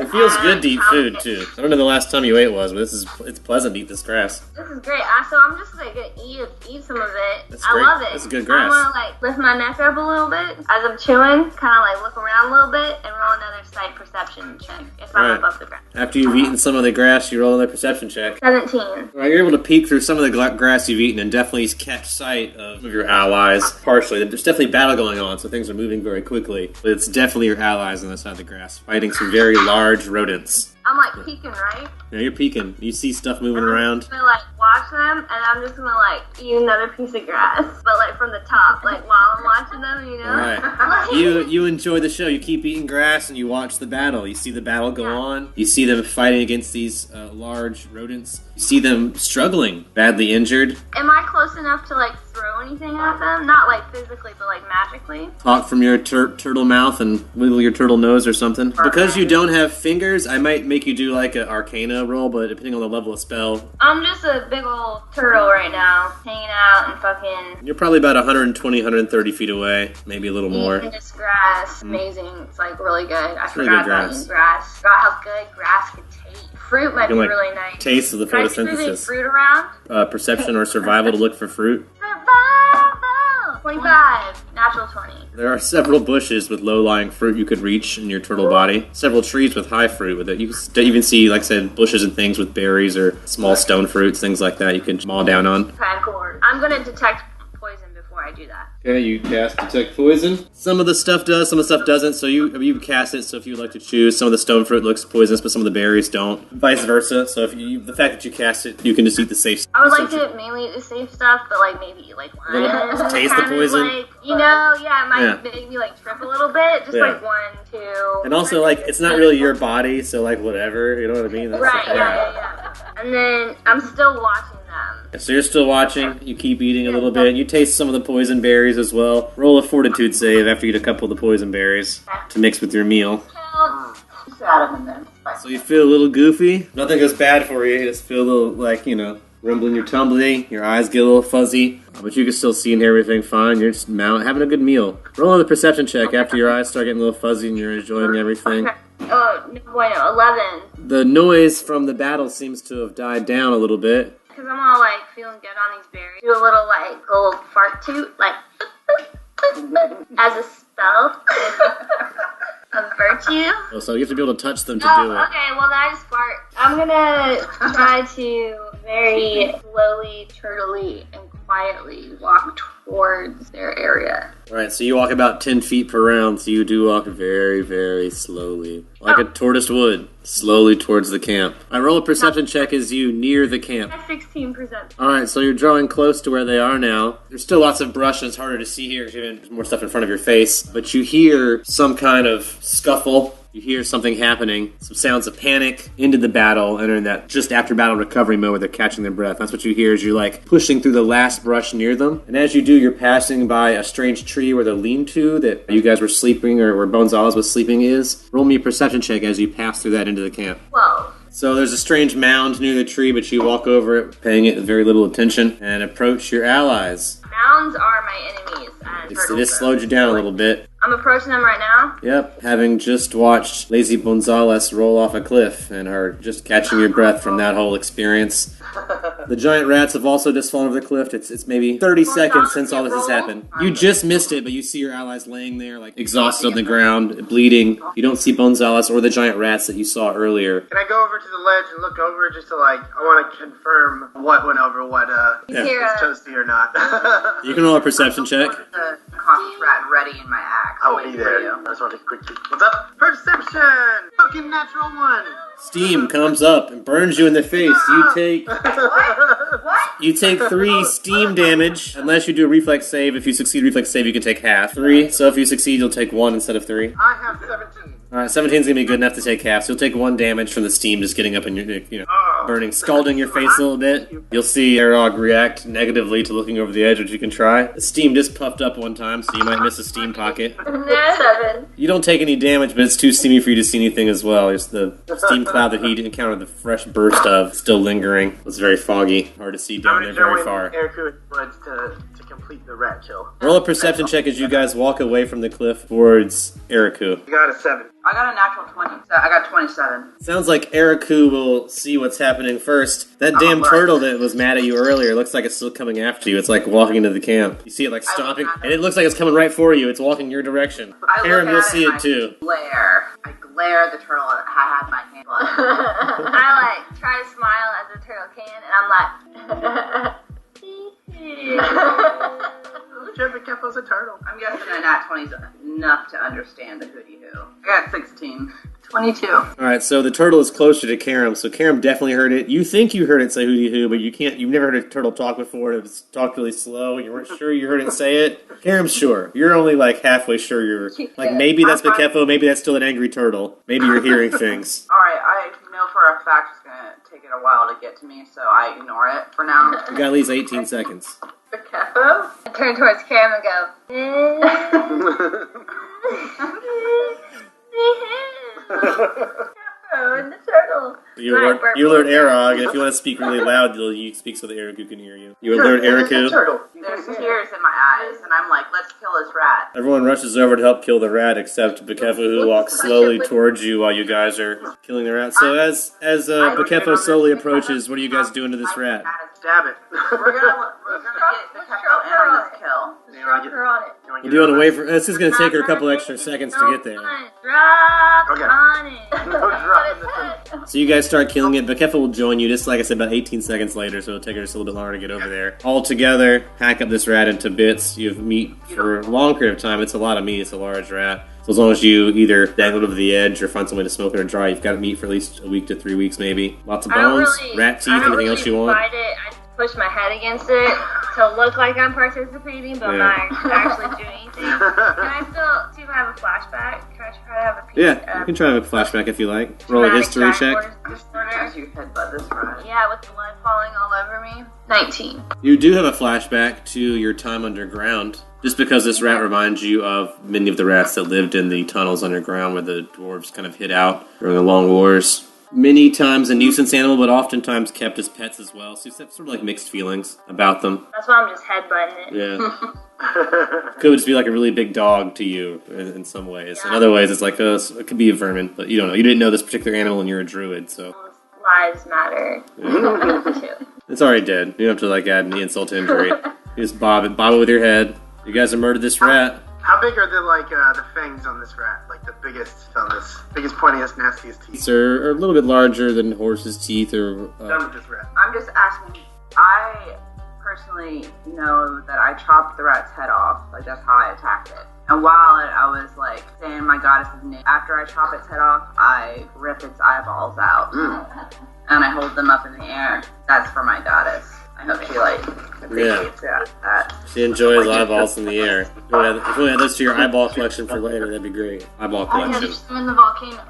[SPEAKER 2] It feels good to eat food, too. I don't know the last time you ate was, but it's pleasant to eat this grass.
[SPEAKER 3] This is great. So I'm just gonna eat some of it.
[SPEAKER 2] That's
[SPEAKER 3] I
[SPEAKER 2] great.
[SPEAKER 3] love it.
[SPEAKER 2] That's good grass.
[SPEAKER 3] I wanna lift my neck up a little bit as I'm chewing, kind of look around a little bit and roll another sight perception check if I'm
[SPEAKER 2] Right.
[SPEAKER 3] above the ground.
[SPEAKER 2] After you've eaten some of the grass, you roll another perception check.
[SPEAKER 3] 17.
[SPEAKER 2] Right, you're able to peek through some of the grass you've eaten and definitely catch sight of your allies. Partially. There's definitely battle going on, so things are moving very quickly. But it's definitely your allies on the side of the grass, fighting some very large rodents.
[SPEAKER 3] I'm peeking, right?
[SPEAKER 2] Yeah, you're peeking. You see stuff moving around.
[SPEAKER 3] I'm gonna watch them and I'm just gonna eat another piece of grass. But from the top, while I'm watching them,
[SPEAKER 2] Alright. You enjoy the show. You keep eating grass and you watch the battle. You see the battle go on. You see them fighting against these large rodents. You see them struggling, badly injured.
[SPEAKER 3] Am I close enough to throw anything at them? Not physically, but magically?
[SPEAKER 2] Talk from your turtle mouth and wiggle your turtle nose or something. Because you don't have fingers, I might make you do an arcana roll, but depending on the level of spell.
[SPEAKER 3] I'm just a big old turtle right now, hanging out and fucking...
[SPEAKER 2] You're probably about 120, 130 feet away, maybe a little more.
[SPEAKER 3] Eating this grass, amazing. It's really good. I
[SPEAKER 2] really
[SPEAKER 3] forgot
[SPEAKER 2] good
[SPEAKER 3] about
[SPEAKER 2] grass.
[SPEAKER 3] eating grass. Forgot how good grass could taste. Fruit might be
[SPEAKER 2] You can,
[SPEAKER 3] really nice.
[SPEAKER 2] Taste of the
[SPEAKER 3] Can I see moving
[SPEAKER 2] photosynthesis.
[SPEAKER 3] fruit around?
[SPEAKER 2] Perception or survival to look for fruit.
[SPEAKER 3] Survival! 25. Natural 20.
[SPEAKER 2] There are several bushes with low-lying fruit you could reach in your turtle body. Several trees with high fruit with it. You can even see, like I said, bushes and things with berries or small stone fruits, things like that you can maul down on.
[SPEAKER 3] Okay, cool. I'm gonna detect poison before I do that.
[SPEAKER 2] Okay, you cast Detect Poison. Some of the stuff does, some of the stuff doesn't, so you cast it, so if you would like to choose, some of the stone fruit looks poisonous, but some of the berries don't. Vice versa, so if the fact that you cast it, you can just eat the safe stuff.
[SPEAKER 3] I would like to mainly eat the safe stuff, but maybe eat one.
[SPEAKER 2] Taste the poison?
[SPEAKER 3] It might make me trip a little bit. Just 1, 2.
[SPEAKER 2] And also, it's not really your body, so whatever, you know what I mean? That's
[SPEAKER 3] Right, yeah. And then I'm still watching them.
[SPEAKER 2] So you're still watching. You keep eating a little bit. You taste some of the poison berries as well. Roll a fortitude save after you eat a couple of the poison berries to mix with your meal.
[SPEAKER 4] Just add them in there. It's
[SPEAKER 2] So you feel a little goofy. Nothing goes bad for you. You just feel a little like, rumbling your tumbly. Your eyes get a little fuzzy. But you can still see and hear everything fine. You're just having a good meal. Roll another perception check after your eyes start getting a little fuzzy and you're enjoying everything.
[SPEAKER 3] Oh, no bueno, 11.
[SPEAKER 2] The noise from the battle seems to have died down a little bit.
[SPEAKER 3] Because I'm all like feeling good on these berries. Do a little like gold fart toot, like as a spell of virtue.
[SPEAKER 2] Oh, so you have to be able to touch them to
[SPEAKER 3] Oh,
[SPEAKER 2] do it.
[SPEAKER 3] okay, well then I just fart. I'm gonna try to very slowly, turtly, and quietly walk towards their area.
[SPEAKER 2] Alright, so you walk about 10 feet per round, so you do walk very, very slowly. Like a tortoise would. Slowly towards the camp. I roll a perception check as you near the camp.
[SPEAKER 3] That's 16%.
[SPEAKER 2] Alright, so you're drawing close to where they are now. There's still lots of brush and it's harder to see here because there's more stuff in front of your face. But you hear some kind of scuffle. You hear something happening. Some sounds of panic into the battle, entering that just after battle recovery mode where they're catching their breath. That's what you hear as you're like pushing through the last brush near them. And as you do, you're passing by a strange tree where the lean-to that you guys were sleeping or where Bonzales was sleeping is. Roll me a perception check as you pass through that into the camp.
[SPEAKER 3] 12.
[SPEAKER 2] So there's a strange mound near the tree, but you walk over it, paying it very little attention, and approach your allies.
[SPEAKER 3] Mounds are my enemies. And
[SPEAKER 2] It just slowed you down a little bit.
[SPEAKER 3] I'm approaching them right now.
[SPEAKER 2] Yep, having just watched Lazy Bonzales roll off a cliff and are just catching your breath from that whole experience. The giant rats have also just fallen over the cliff. It's maybe 30 seconds since all this has happened. You just missed it, but you see your allies laying there, like exhausted on the ground, bleeding. You don't see Bonzales or the giant rats that you saw earlier.
[SPEAKER 6] Can I go over to the ledge and look over just to I want to confirm what went over what,
[SPEAKER 2] Yeah.
[SPEAKER 6] is toasty or not.
[SPEAKER 2] You can roll a perception check.
[SPEAKER 4] the conscious rat ready in my axe.
[SPEAKER 6] I'll
[SPEAKER 4] waiting
[SPEAKER 6] be
[SPEAKER 4] for
[SPEAKER 6] there.
[SPEAKER 4] you.
[SPEAKER 6] I just want to take a quick peek. What's up? Perception! Fucking natural one!
[SPEAKER 2] Steam comes up and burns you in the face. You take 3 steam damage, unless you do a reflex save. If you succeed reflex save, you can take half. 3, so if you succeed, you'll take 1 instead of 3.
[SPEAKER 6] I have 17.
[SPEAKER 2] Alright, 17 is gonna be good enough to take half, so you'll take 1 damage from the steam just getting up and burning, scalding your face a little bit. You'll see Arog react negatively to looking over the edge, which you can try. The steam just puffed up one time, so you might miss a steam pocket.
[SPEAKER 5] 7.
[SPEAKER 2] You don't take any damage, but it's too steamy for you to see anything as well. Just the steam cloud that he encountered the fresh burst of still lingering. It's very foggy, hard to see down there very far.
[SPEAKER 6] Eriku Woods to complete the rat kill.
[SPEAKER 2] Roll a perception check as you guys walk away from the cliff towards Eriku.
[SPEAKER 6] You got a 7.
[SPEAKER 4] I got a natural 20. So I got 27.
[SPEAKER 2] Sounds like Eriku will see what's happening first. That damn
[SPEAKER 4] right.
[SPEAKER 2] turtle that was mad at you earlier looks like it's still coming after you. It's like walking into the camp. You see it like stomping, and it looks like it's coming right for you. It's walking your direction. Harem, you'll see it too.
[SPEAKER 4] I glare at the turtle and I had my hand on it.
[SPEAKER 3] I try to smile as a turtle can, and I'm
[SPEAKER 6] Jeffrey Keffo's a turtle.
[SPEAKER 4] I'm guessing a nat 20 is enough to understand the hooty hoo. I got 16.
[SPEAKER 5] 22.
[SPEAKER 2] Alright, so the turtle is closer to Karam, so Karam definitely heard it. You think you heard it say hooty hoo, but you've never heard a turtle talk before. It was talked really slow, and you weren't sure you heard it say it. Karam's sure. You're only halfway sure you're maybe that's Bekefo, maybe that's still an angry turtle. Maybe you're hearing things.
[SPEAKER 4] Alright, I know for a fact it's going to take it a while to get to me, so I ignore it for now.
[SPEAKER 2] You got at least 18 seconds.
[SPEAKER 5] Kefo?
[SPEAKER 3] I turn towards Cam and go,
[SPEAKER 5] Kefo and the turtle.
[SPEAKER 2] You alert Arog, and if you want to speak really loud, you speak so that Eriku can hear you. You alert Eriku.
[SPEAKER 6] Turtle.
[SPEAKER 4] There's tears in my eyes, and I'm like, let's kill this rat.
[SPEAKER 2] Everyone rushes over to help kill the rat, except Bekefo, who walks slowly towards you while you guys are killing the rat. So as Bekefo slowly approaches, what are you guys doing to this rat?
[SPEAKER 6] Stab it.
[SPEAKER 4] We're gonna get the Kefo in on this kill.
[SPEAKER 5] Drop her on it.
[SPEAKER 2] You're doing away from. This is going to take her a couple extra seconds to get there.
[SPEAKER 3] drop
[SPEAKER 6] Okay.
[SPEAKER 3] on it.
[SPEAKER 6] No dropping the turtle.
[SPEAKER 2] So you guys start killing it. Bekefo will join you, just like I said, about 18 seconds later, so it'll take her just a little bit longer to get over there. All together, hack up this rat into bits. You have meat for a long period of time. It's a lot of meat. It's a large rat. So as long as you either dangle it over the edge or find some way to smoke it or dry, you've got meat for at least a week to 3 weeks, maybe. Lots of
[SPEAKER 3] I don't
[SPEAKER 2] bones,
[SPEAKER 3] really,
[SPEAKER 2] rat teeth,
[SPEAKER 3] I don't
[SPEAKER 2] anything
[SPEAKER 3] really
[SPEAKER 2] else you want.
[SPEAKER 3] Fight it. I just push my head against it to look like I'm participating, but I'm not actually doing anything. Can I still see if I have a flashback? Can I try to have a piece?
[SPEAKER 2] Yeah, you can try to have a flashback if you like. Roll a history check.
[SPEAKER 4] As you headbutt this rat.
[SPEAKER 3] Yeah, with blood falling all over me. 19.
[SPEAKER 2] You do have a flashback to your time underground, just because this rat reminds you of many of the rats that lived in the tunnels underground where the dwarves kind of hid out during the Long Wars. Many times a nuisance animal, but oftentimes kept as pets as well. So you have sort of like mixed feelings about them.
[SPEAKER 3] That's why I'm just headbutting it.
[SPEAKER 2] Yeah. Could just be like a really big dog to you in some ways. In other ways, it's like it could be a vermin, but you don't know. You didn't know this particular animal and you're a druid, so.
[SPEAKER 3] Lives matter.
[SPEAKER 2] Yeah. It's already dead. You don't have to like add any insult to injury. You just bob it with your head. You guys have murdered this rat.
[SPEAKER 6] How big are the fangs on this rat? Like the biggest on this, biggest, pointiest, nastiest teeth.
[SPEAKER 2] These are a little bit larger than horse's teeth or...
[SPEAKER 6] Done with this rat.
[SPEAKER 4] I'm just asking. I personally know that I chopped the rat's head off. Like, that's how I attacked it. And while I was, like, saying my goddess's name, after I chop its head off, I rip its eyeballs out. And I hold them up in the air. That's for my goddess. I hope she, like, appreciates that.
[SPEAKER 2] She enjoys eyeballs in the air. If you want to add those to your eyeball collection for later, that'd be great. Eyeball
[SPEAKER 5] I
[SPEAKER 2] collection.
[SPEAKER 5] catch them in the volcano.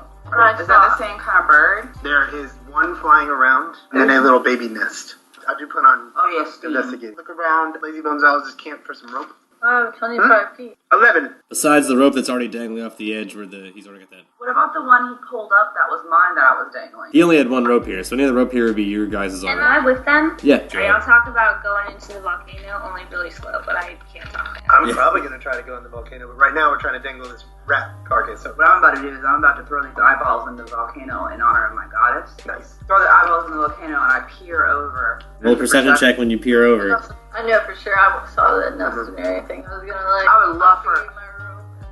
[SPEAKER 4] Is that the same kind of bird?
[SPEAKER 6] There is one flying around and then a little baby nest. How'd you put on
[SPEAKER 4] Oh, yes, Steve.
[SPEAKER 6] investigate? Look around Lazy Gonzalez's camp for some rope.
[SPEAKER 5] Wow, 25 feet.
[SPEAKER 6] 11.
[SPEAKER 2] Besides the rope that's already dangling off the edge where he's already got that.
[SPEAKER 4] What about the one he pulled up that was mine that I was dangling?
[SPEAKER 2] He only had one rope here, so any of the rope here would be your guys'
[SPEAKER 3] Am
[SPEAKER 2] already.
[SPEAKER 3] I with them?
[SPEAKER 2] Yeah,
[SPEAKER 3] Y'all talk about going into the volcano, only really slow, but I can't talk.
[SPEAKER 6] I'm probably going to try to go in the volcano, but right now we're trying to dangle this rat carcass. So
[SPEAKER 4] What I'm about to do is I'm about to throw these eyeballs in the volcano in honor of my goddess.
[SPEAKER 6] nice.
[SPEAKER 4] Throw the eyeballs in the volcano and I peer over.
[SPEAKER 2] Roll a perception check when you peer over.
[SPEAKER 5] I know for sure I saw the nest and everything. I was gonna like.
[SPEAKER 4] I would love for-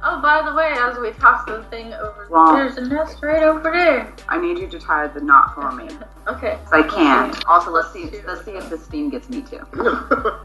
[SPEAKER 5] Oh, by the way, as we toss the thing over,
[SPEAKER 4] Wow.
[SPEAKER 5] there's a nest right over there.
[SPEAKER 4] I need you to tie the knot for me.
[SPEAKER 5] Okay.
[SPEAKER 4] I can't. Also, let's see if the steam gets me too.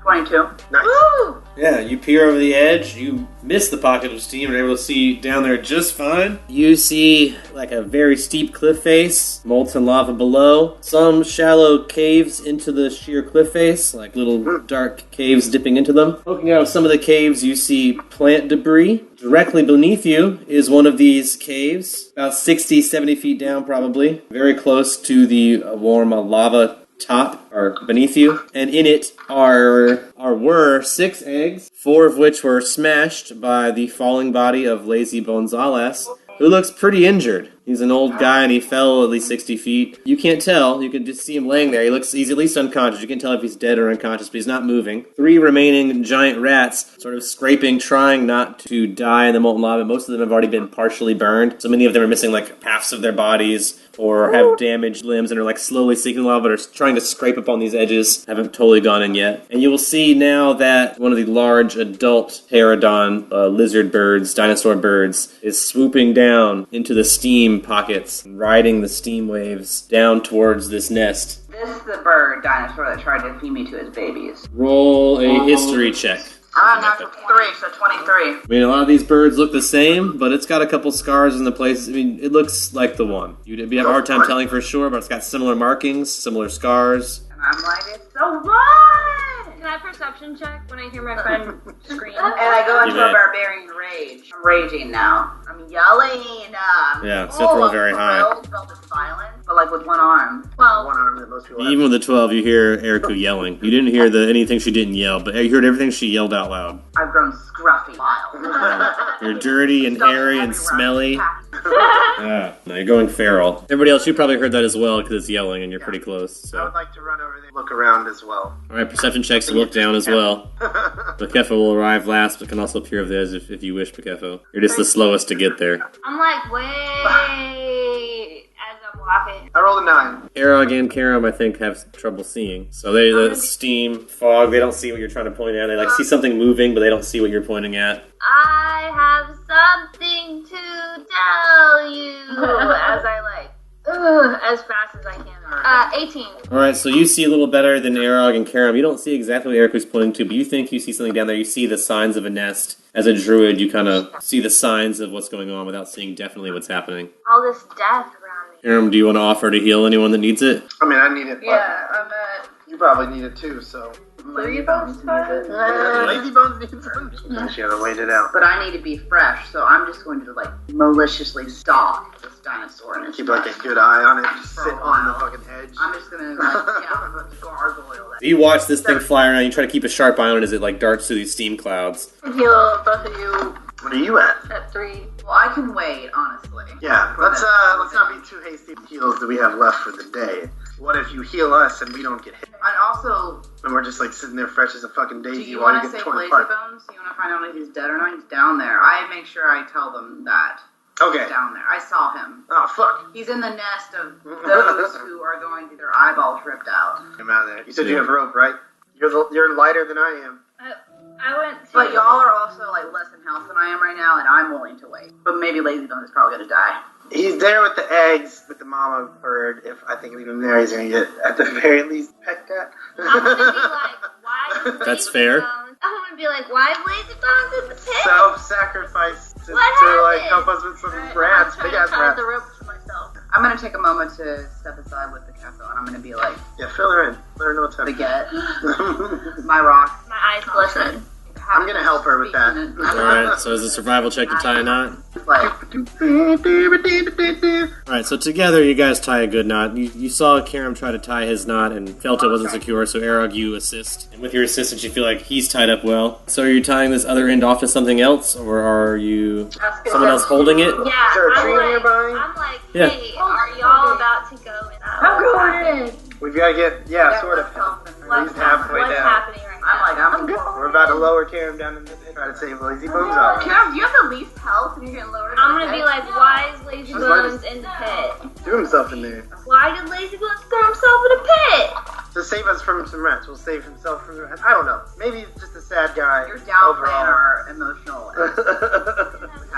[SPEAKER 4] 22.
[SPEAKER 6] Nice.
[SPEAKER 5] Woo!
[SPEAKER 2] Yeah, you peer over the edge, you miss the pocket of steam, and are able to see down there just fine. You see like a very steep cliff face, molten lava below, some shallow caves into the sheer cliff face, like little dark caves dipping into them. Poking out of some of the caves, you see plant debris. Directly beneath you is one of these caves, about 60, 70 feet down probably, very close to the warm lava top or beneath you, and in it were 6 eggs, 4 of which were smashed by the falling body of Lazy Gonzalez, who looks pretty injured. He's an old guy and he fell at least 60 feet. You can't tell. You can just see him laying there. He's at least unconscious. You can tell if he's dead or unconscious, but he's not moving. 3 remaining giant rats sort of scraping, trying not to die in the molten lava. Most of them have already been partially burned. So many of them are missing like halves of their bodies or have damaged limbs and are like slowly sinking in lava but are trying to scrape up on these edges. Haven't totally gone in yet. And you will see now that one of the large adult pterodon lizard birds, dinosaur birds, is swooping down into the steam pockets, riding the steam waves down towards this nest.
[SPEAKER 4] This is the bird dinosaur that tried to feed me to his babies.
[SPEAKER 2] Roll a history check.
[SPEAKER 4] I'm not 3, so 23.
[SPEAKER 2] I mean, a lot of these birds look the same, but it's got a couple scars in the places. I mean, it looks like the one. You'd have a hard time telling for sure, but it's got similar markings, similar scars.
[SPEAKER 4] And I'm like, it's the one!
[SPEAKER 3] Can I perception check when I hear my friend scream?
[SPEAKER 4] And I go into
[SPEAKER 2] You may.
[SPEAKER 4] a barbarian rage. I'm raging now. I'm yelling.
[SPEAKER 2] Yeah, so roll very high.
[SPEAKER 4] Felt this violence, but like with one arm.
[SPEAKER 5] Well,
[SPEAKER 6] One arm that most people have.
[SPEAKER 2] Even with the 12, you hear Eriku yelling. You didn't hear anything she didn't yell, but you heard everything she yelled out loud.
[SPEAKER 4] I've grown scruffy.
[SPEAKER 2] You're dirty and hairy and smelly. Yeah, no, you're going feral. Everybody else, you probably heard that as well because it's yelling and you're pretty close.
[SPEAKER 6] I
[SPEAKER 2] So,
[SPEAKER 6] would like to run over there and look around as well.
[SPEAKER 2] all right, perception checks to look down as well. Bakefo will arrive last, but can also peer over the edge if you wish, Bakefo. You're just the slowest to get there.
[SPEAKER 3] I'm like, wait, as I'm walking.
[SPEAKER 6] I rolled a 9.
[SPEAKER 2] Arog and Karam, I think, have trouble seeing. So the steam, fog, they don't see what you're trying to point at. They like see something moving, but they don't see what you're pointing at.
[SPEAKER 3] I have something to tell you as I like, as fast as I can. 18.
[SPEAKER 2] All right, so you see a little better than Arog and Karam. You don't see exactly what Eric was pointing to, but you think you see something down there. You see the signs of a nest. As a druid, you kind of see the signs of what's going on without seeing definitely what's happening.
[SPEAKER 3] All this death around me.
[SPEAKER 2] Karam, do you want to offer to heal anyone that needs it?
[SPEAKER 6] I mean, I need it.
[SPEAKER 5] yeah, I'm at
[SPEAKER 6] You probably need it too, so.
[SPEAKER 5] Lazy Bones needs it.
[SPEAKER 6] Lazy Bones needs one. She had to wait it out.
[SPEAKER 4] But I need to be fresh, so I'm just going to like maliciously stalk this dinosaur and its
[SPEAKER 6] Keep like a good eye on it. Just sit on the fucking edge.
[SPEAKER 4] I'm just gonna like, gargoyle that.
[SPEAKER 2] You watch this thing fly around, you try to keep a sharp eye on it as it like darts through these steam clouds.
[SPEAKER 5] Heal both of you
[SPEAKER 6] What are you at?
[SPEAKER 5] at 3.
[SPEAKER 4] Well, I can wait, honestly.
[SPEAKER 6] Yeah, let's not be too hasty with heals that we have left for the day. What if you heal us and we don't get hit?
[SPEAKER 4] And also,
[SPEAKER 6] And we're just like sitting there fresh as a fucking
[SPEAKER 4] do
[SPEAKER 6] daisy
[SPEAKER 4] you
[SPEAKER 6] while
[SPEAKER 4] want
[SPEAKER 6] you
[SPEAKER 4] to
[SPEAKER 6] get
[SPEAKER 4] save
[SPEAKER 6] torn
[SPEAKER 4] Lazy
[SPEAKER 6] apart.
[SPEAKER 4] Bones? Do you want to find out if he's dead or not? He's down there. I make sure I tell them that.
[SPEAKER 6] Okay.
[SPEAKER 4] He's down there. I saw him.
[SPEAKER 6] Oh, fuck.
[SPEAKER 4] He's in the nest of those who are going to get their eyeballs ripped out.
[SPEAKER 6] I'm out there. You said you have rope, right? You're lighter than I am.
[SPEAKER 3] I went to.
[SPEAKER 4] But y'all are also like less in health than I am right now, and I'm willing to wait. But maybe Lazy Bones is probably gonna die.
[SPEAKER 6] He's there with the eggs, with the mama bird. If I think leave him there, he's gonna get, at the very least, pecked at.
[SPEAKER 3] I'm gonna be like, why is
[SPEAKER 2] That's
[SPEAKER 3] Lazy
[SPEAKER 2] fair.
[SPEAKER 3] Bones? I'm gonna be like, why is Lazy Bones in the pit?
[SPEAKER 6] Self-sacrifice to like help us with some rats, big ass
[SPEAKER 5] tie
[SPEAKER 6] rats.
[SPEAKER 5] the rope to myself.
[SPEAKER 4] I'm gonna take a moment to step aside with the Kefo, and I'm gonna be like,
[SPEAKER 6] Yeah, fill her in. Let her know what's happening.
[SPEAKER 4] Baguette, my rock.
[SPEAKER 3] My eyes glisten.
[SPEAKER 6] I'm gonna help her with that.
[SPEAKER 2] Alright, so is a survival check to tie a knot?
[SPEAKER 4] Like,
[SPEAKER 2] Alright, so together you guys tie a good knot. You saw Karam try to tie his knot and felt it wasn't secure, so Arag, you assist. And with your assistance, you feel like he's tied up well. So are you tying this other end off to something else, or are you someone else holding it?
[SPEAKER 3] Yeah,
[SPEAKER 6] Is there a
[SPEAKER 3] I'm
[SPEAKER 6] tree
[SPEAKER 3] like,
[SPEAKER 6] nearby?
[SPEAKER 3] I'm like,
[SPEAKER 2] Yeah.
[SPEAKER 3] hey, are y'all about to go in?
[SPEAKER 5] I'm going in.
[SPEAKER 6] We've gotta get, yeah, sort of.
[SPEAKER 3] What's,
[SPEAKER 6] He's halfway
[SPEAKER 3] what's
[SPEAKER 6] down.
[SPEAKER 3] happening right now?
[SPEAKER 4] I'm going.
[SPEAKER 6] We're about to lower Karam down and try to save Lazy Bones out.
[SPEAKER 4] Karen, do you have the least health and you're getting lowered?
[SPEAKER 3] I'm gonna be like, why is Lazy
[SPEAKER 6] Just let
[SPEAKER 3] Bones in the pit?
[SPEAKER 6] Do himself in there.
[SPEAKER 3] Why did Lazy Bones throw himself in a pit?
[SPEAKER 6] To save us from some rats. We'll save himself from the rats. I don't know. Maybe he's just a sad guy.
[SPEAKER 4] You're downplaying
[SPEAKER 6] overall.
[SPEAKER 4] our emotional.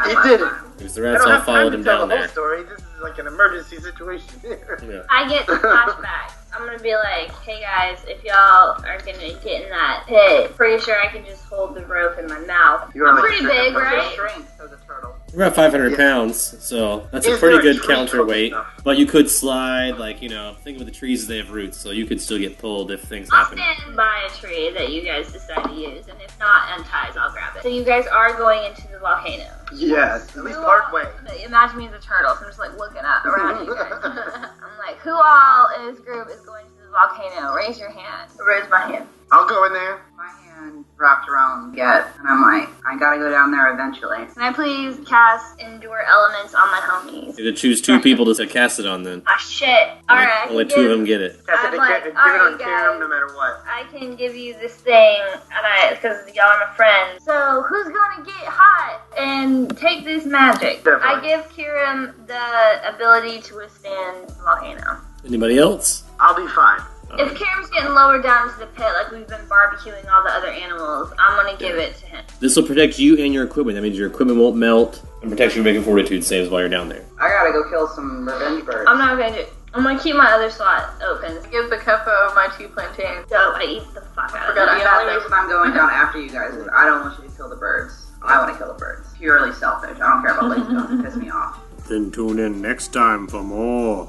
[SPEAKER 6] He did it.
[SPEAKER 2] Because the
[SPEAKER 6] I
[SPEAKER 2] rats
[SPEAKER 6] don't
[SPEAKER 2] all
[SPEAKER 6] have
[SPEAKER 2] followed
[SPEAKER 6] time
[SPEAKER 2] him
[SPEAKER 6] to tell
[SPEAKER 2] down
[SPEAKER 6] the whole
[SPEAKER 2] there.
[SPEAKER 6] story. This is like an emergency situation here.
[SPEAKER 2] Yeah.
[SPEAKER 3] I get flashbacks. I'm gonna be like, hey guys, if y'all are gonna get in that pit, pretty sure I can just hold the rope in my mouth.
[SPEAKER 6] You are
[SPEAKER 3] I'm
[SPEAKER 6] like
[SPEAKER 3] pretty big,
[SPEAKER 6] strict.
[SPEAKER 3] right?
[SPEAKER 4] Strength as a turtle.
[SPEAKER 2] We're about 500 pounds, so that's a
[SPEAKER 6] Is
[SPEAKER 2] pretty
[SPEAKER 6] there a
[SPEAKER 2] good
[SPEAKER 6] tree
[SPEAKER 2] counterweight.
[SPEAKER 6] close enough?
[SPEAKER 2] But you could slide, like, you know, think of the trees as they have roots, so you could still get pulled if things
[SPEAKER 3] I'll
[SPEAKER 2] happen.
[SPEAKER 3] stand by a tree that you guys decide to use, and if not unties, I'll grab it. So you guys are going into the volcano.
[SPEAKER 6] Yes, at least
[SPEAKER 3] Who
[SPEAKER 6] part
[SPEAKER 3] all-
[SPEAKER 6] way.
[SPEAKER 3] Imagine me as a turtle, so I'm just like looking at around you guys. I'm like, who all in this group is going to the volcano? Raise your hand. Raise my hand.
[SPEAKER 6] I'll go in there.
[SPEAKER 4] My hand wrapped around Get, and I'm like, I gotta go down there eventually.
[SPEAKER 3] Can I please cast Endure Elements on my homies?
[SPEAKER 2] You could choose 2 people to cast it on then.
[SPEAKER 3] Ah, shit. Alright,
[SPEAKER 2] Only 2 of them get it.
[SPEAKER 6] That's
[SPEAKER 3] I'm
[SPEAKER 6] it.
[SPEAKER 3] like,
[SPEAKER 6] Give it
[SPEAKER 3] alright,
[SPEAKER 6] on Karam
[SPEAKER 3] guys.
[SPEAKER 6] no matter what.
[SPEAKER 3] I can give you this thing, and because y'all are my friends. So who's gonna get hot and take this magic?
[SPEAKER 6] Definitely.
[SPEAKER 3] I give Kiram the ability to withstand the volcano.
[SPEAKER 2] Anybody else?
[SPEAKER 6] I'll be fine.
[SPEAKER 3] If Kiram's getting lowered down into the pit like we've been barbecuing all the other animals, I'm gonna give it to him.
[SPEAKER 2] This will protect you and your equipment. That means your equipment won't melt and protect you from making fortitude saves while you're down there.
[SPEAKER 4] I gotta go kill some revenge birds.
[SPEAKER 3] I'm not gonna do it. I'm gonna keep my other slot open.
[SPEAKER 5] Give the Kefo my 2 plantains.
[SPEAKER 3] So I eat the fuck out of
[SPEAKER 5] Forgot
[SPEAKER 3] it.
[SPEAKER 4] The only reason I'm going down after you guys is I don't want you to kill the birds. I want to kill the birds. Purely selfish. I don't care about Lazy Bones. It piss me off.
[SPEAKER 1] Then tune in next time for more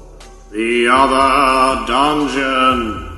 [SPEAKER 1] The Other Dungeon.